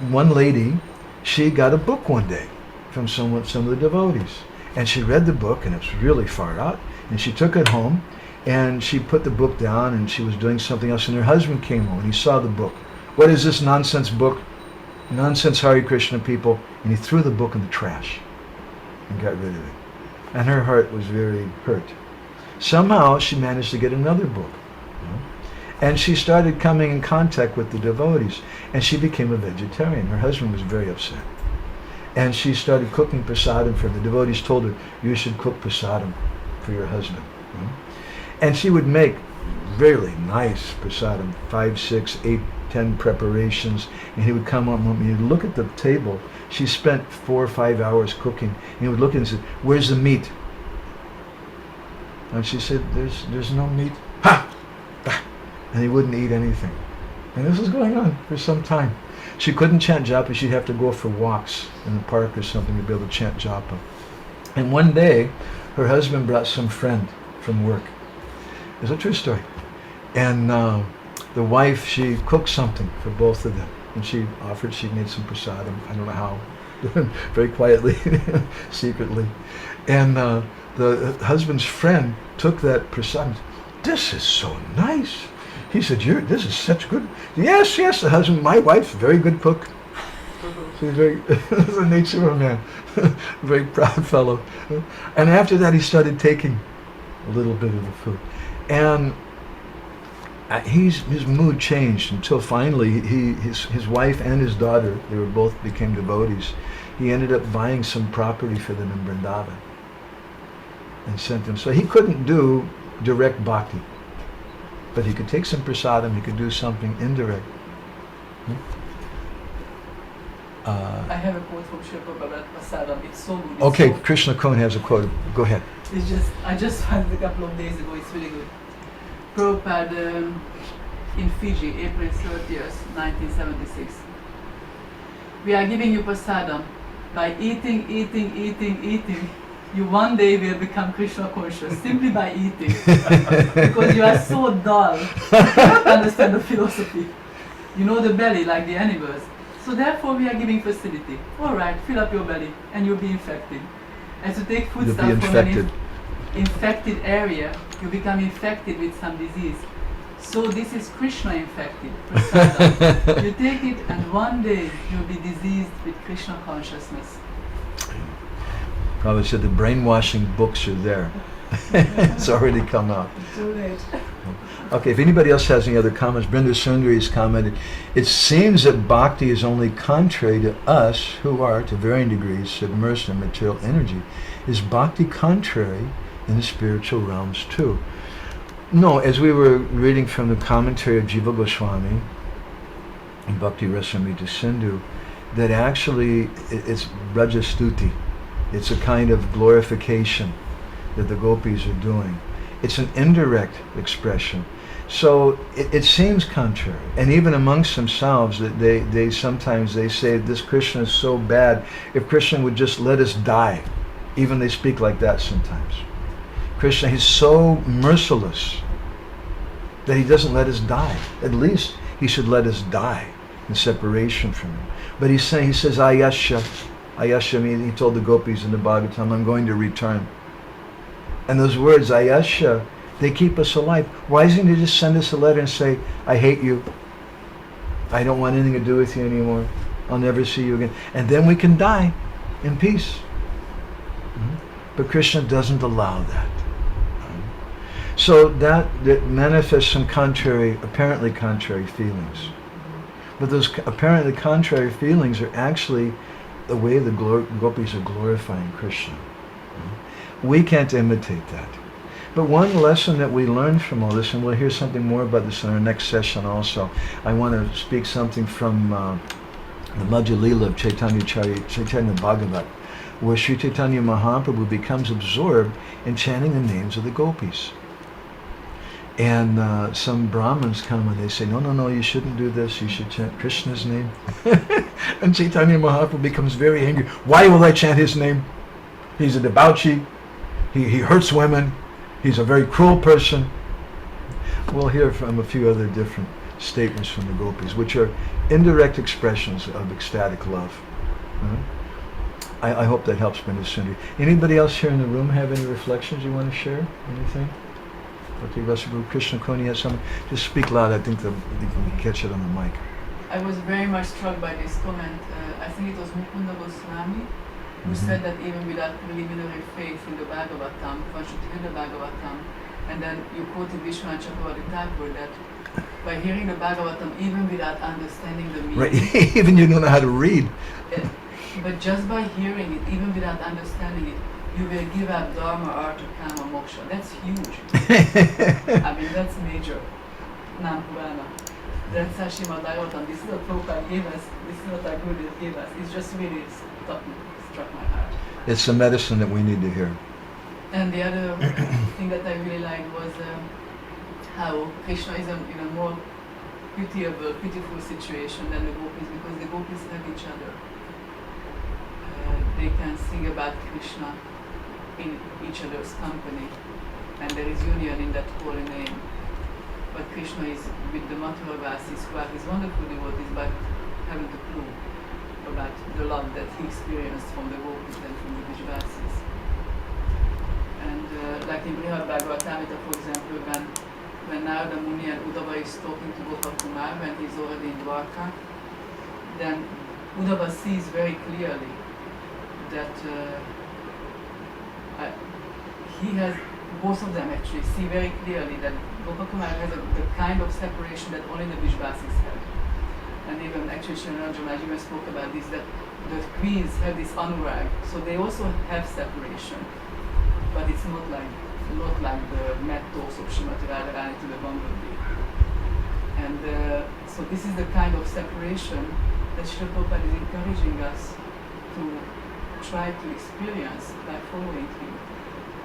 one lady, she got a book one day from some of the devotees. And she read the book, and it's really far out, and she took it home, and she put the book down, and she was doing something else, and her husband came home, and he saw the book. What is this nonsense book? Nonsense Hare Krishna, people. And he threw the book in the trash and got rid of it. And her heart was very hurt. Somehow she managed to get another book. And she started coming in contact with the devotees. And she became a vegetarian. Her husband was very upset. And she started cooking prasadam for the devotees. Told her, you should cook prasadam for your husband. And she would make really nice prasadam, 5, 6, 8, 10 preparations, and he would come up and he'd look at the table. She spent 4 or 5 hours cooking, and he would look and say, where's the meat? And she said, there's no meat. Ha! And he wouldn't eat anything. And this was going on for some time. She couldn't chant japa. She'd have to go for walks in the park or something to be able to chant japa. And one day, her husband brought some friend from work. It's a true story. And the wife, she cooked something for both of them. And she made some prasadam, I don't know how, very quietly, secretly. And the husband's friend took that prasadam. This is so nice. He said, this is such good. Yes, the husband, my wife, very good cook. She's that's the nature of a man. Very proud fellow. And after that, he started taking a little bit of the food. And his mood changed until finally his wife and his daughter, they both became devotees. He ended up buying some property for them in Vrindavan and sent them. So he couldn't do direct bhakti, but he could take some prasadam, he could do something indirect. I have a quote from Srila Prabhupada about prasadam. It's so good. Okay, Krishna Kohn has a quote. Go ahead. I just found it a couple of days ago. It's really good. Prabhupada in Fiji, April 30th, 1976. We are giving you prasadam by eating, You one day will become Krishna conscious simply by eating. Because you are so dull. You cannot understand the philosophy. You know the belly like the animals. So therefore we are giving facility. Alright, fill up your belly and you'll be infected. And to take foodstuff from an infected area, you become infected with some disease. So this is Krishna infected, prasadam. You take it and one day you'll be diseased with Krishna consciousness. Prabhupada said the brainwashing books are there. It's already come out. Too late. Okay, if anybody else has any other comments, Brenda Sundari has commented, it seems that bhakti is only contrary to us who are, to varying degrees, submersed in material energy. Is bhakti contrary in the spiritual realms too? No, as we were reading from the commentary of Jiva Goswami in Bhakti Rasamrita Sindhu, that actually it's Rajastuti. It's a kind of glorification that the gopis are doing. It's an indirect expression. So it seems contrary. And even amongst themselves, that they sometimes they say, this Krishna is so bad, if Krishna would just let us die. Even they speak like that sometimes. Krishna, he's so merciless that he doesn't let us die. At least he should let us die in separation from him. But he says, Ayasha. Ayasha means, he told the gopis in the Bhagavatam, I'm going to return. And those words, Ayasha, they keep us alive. Why doesn't he just send us a letter and say, I hate you. I don't want anything to do with you anymore. I'll never see you again. And then we can die in peace. But Krishna doesn't allow that. So that manifests some apparently contrary feelings. But those apparently contrary feelings are actually the way the gopis are glorifying Krishna. We can't imitate that. But one lesson that we learn from all this, and we'll hear something more about this in our next session also, I want to speak something from the Madhya Leela of Chaitanya Bhagavat, where Sri Chaitanya Mahaprabhu becomes absorbed in chanting the names of the gopis. And some Brahmins come and they say, no, you shouldn't do this, you should chant Krishna's name. And Chaitanya Mahaprabhu becomes very angry. Why will I chant his name? He's a debauchee, he hurts women, he's a very cruel person. We'll hear from a few other different statements from the gopis, which are indirect expressions of ecstatic love. I hope that helps, Brenda Sundari. Anybody else here in the room have any reflections you want to share? Anything? Okay, Rasaguru Krishna Koni has something. Just speak loud. I think we can catch it on the mic. I was very much struck by this comment. I think it was Mukunda Goswami who said that even without preliminary faith in the Bhagavatam, one should hear the Bhagavatam. And then you quoted Vishwanath Chakravarti Thakur that by hearing the Bhagavatam, even without understanding the meaning, right. Even you don't know how to read. But just by hearing it, even without understanding it, you will give up Dharma, Artha, Kama, Moksha. That's huge. I mean, that's major. Nampurana. That's Srimad Bhagavatam. This is what Prabhupada gave us. This is what our Guru gave us. It's just really struck my heart. It's the medicine that we need to hear. And the other thing that I really liked was how Krishna is in a more pitiful situation than the Gopis, because the Gopis have each other. They can sing about Krishna in each other's company, and there is union in that holy name. But Krishna is with the Mathuravasis, who are his wonderful devotees, but haven't a clue about the love that he experienced from the Gopis and from the Vishvasis. And like in Brihad Bhagavatamrita, for example, when Narada Muni and Uddhava is talking to Gopakumar when he's already in Dwarka, then Uddhava sees very clearly that he has, both of them actually see very clearly that Gopakumar has the kind of separation that only the Vishvasis have. And even actually Srinaraja even spoke about this, that the queens have this anurag, so they also have separation, but it's not like the mettos of Srimati Radharani to the bumblebee. And so this is the kind of separation that Srila Prabhupada is encouraging us to try to experience by following him.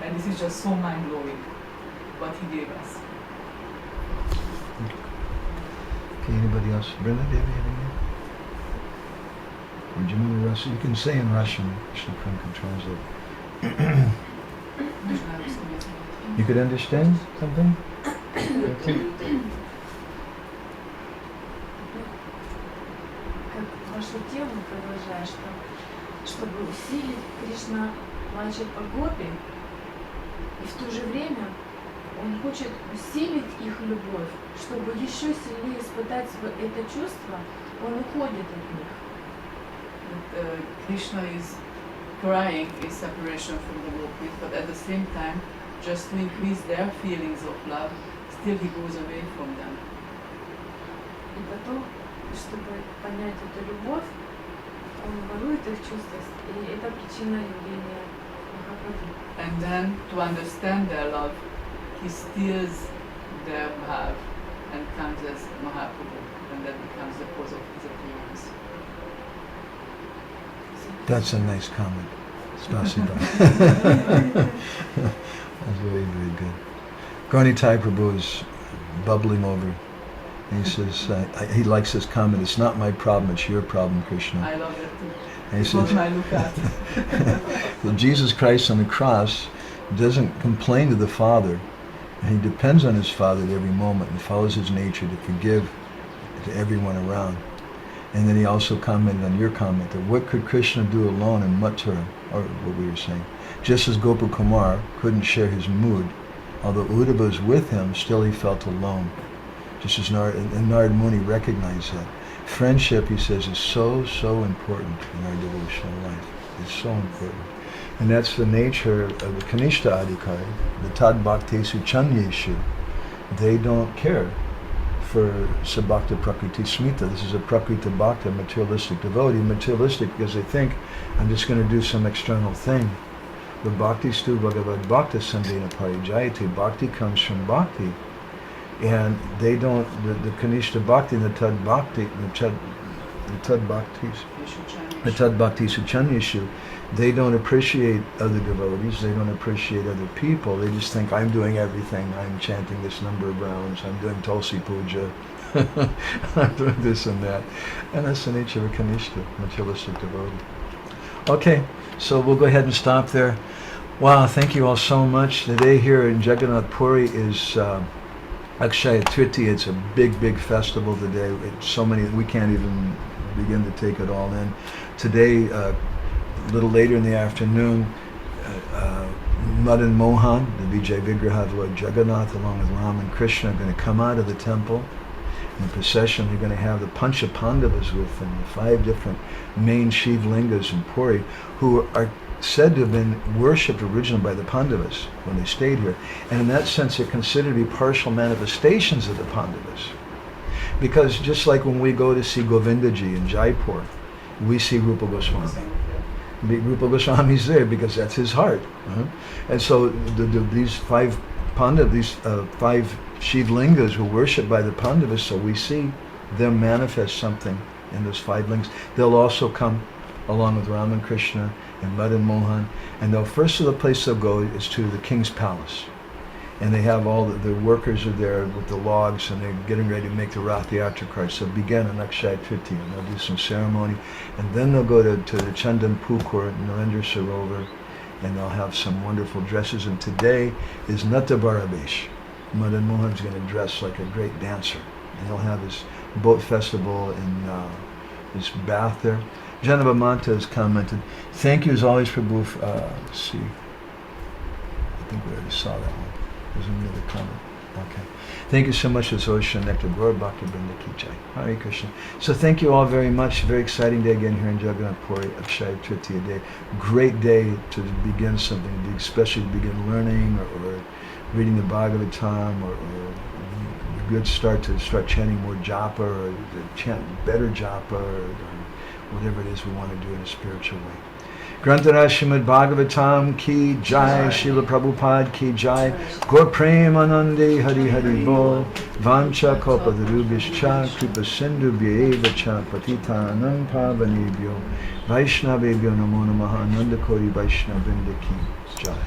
And this is just so mind-blowing, what he gave us. Okay, anybody else? Brenda, do you have anything? Or Jamila Russell? You can say in Russian, Krishna can translate. You could understand something? Okay. Как вашу тему продолжая, что чтобы усилить, Кришна плачет о Гопи, и в то же время он хочет усилить их любовь, чтобы еще сильнее испытать это чувство, он уходит от них. Krishna is crying in separation from the Gopis, but at the same time, just to increase their feelings of love, still he goes away from them. И потом, чтобы понять эту любовь, он ворует их чувства, и это причина явления Махапрабху. And then, to understand their love, he steals their bhav and comes as Mahaprabhu, and that becomes the cause of his appearance. That's a nice comment. Spasiba. That's very, very good. Gaunitai Prabhu is bubbling over. And he says, he likes this comment, it's not my problem, it's your problem, Krishna. I love it too. And he It's what says, I look at. that Jesus Christ on the cross doesn't complain to the Father. He depends on his Father at every moment and follows his nature to forgive to everyone around. And then he also commented on your comment that what could Krishna do alone in Mathura, or what we were saying. Just as Gopakumar couldn't share his mood, although Uddhava was with him, still he felt alone. Just as Narad Muni recognized that. Friendship, he says, is so, so important in our devotional life. It's so important. And that's the nature of the Kanishta Adhikari, the Tad Bhaktesu Chanyeshu. They don't care for Sabhakta Prakriti Smita. This is a Prakriti Bhakta, materialistic devotee. Materialistic because they think, I'm just going to do some external thing. But Bhakti Stu Bhagavad Bhakta Sandhena Parijayati. Bhakti comes from Bhakti. And they don't, the Kanishta Bhakti and the Tad Bhakti, the Tad Bhakti Suchanyeshu, they don't appreciate other devotees, they don't appreciate other people, they just think I'm doing everything, I'm chanting this number of rounds, I'm doing Tulsi Puja, I'm doing this and that. And that's the nature of a Kanishta, materialistic devotee. Okay, so we'll go ahead and stop there. Wow, thank you all so much. Today here in Jagannath Puri is Akshaya Tritiya. It's a big, big festival today. It's so many, we can't even begin to take it all in. Today, a little later in the afternoon, Madan Mohan, the Vijay Vigraha of Lord Jagannath, along with Ram and Krishna, are going to come out of the temple. In the procession, they're going to have the Pancha Pandavas with them, the 5 different main Shiv Lingas in Puri, who are said to have been worshipped originally by the Pandavas when they stayed here. And in that sense, they're considered to be partial manifestations of the Pandavas. Because just like when we go to see Govindaji in Jaipur, we see Rupa Goswami. Rupa Goswami's there because that's his heart. And so these 5 Pandavas, these 5 Shiv Lingas were worshipped by the Pandavas, so we see them manifest something in those 5 lingas. They'll also come along with Ram and Krishna and Madan Mohan, and the first of the place they'll go is to the king's palace. And they have all the workers are there with the logs, and they're getting ready to make the Rath Yatra carts. So begin on Akshaya Tritiya, and they'll do some ceremony, and then they'll go to the Chandan Pukur, Narendra Sarovar, and they'll have some wonderful dresses. And today is Natabarabesh. Madan Mohan's going to dress like a great dancer, and he'll have his boat festival in his bath there. Janava Manta has commented, thank you as always, Prabhu. Let's see. I think we already saw that one. There's another comment. Okay. Thank you so much, Azosha Nectar Gaur Bhakti Brinda Ki Jai. Hare Krishna. So thank you all very much. Very exciting day again here in Jagannath Puri, Akshaya Tritiya day. Great day to begin something, especially to begin learning or reading the Bhagavatam or a good start to start chanting more japa or to chant better japa or whatever it is we want to do in a spiritual way. Granthara Srimad Bhagavatam ki jai, Srila Prabhupada ki jai, Gaur Premanande Hari Hari Bol, Vancha Kalpatarubhishcha, Kripa Sindhu Bhyeva Cha, Patitanam Pavanebhyo, Vaishnavebhyo Namo Namaha, Nanda Kori Vaishnavrinda ki jai.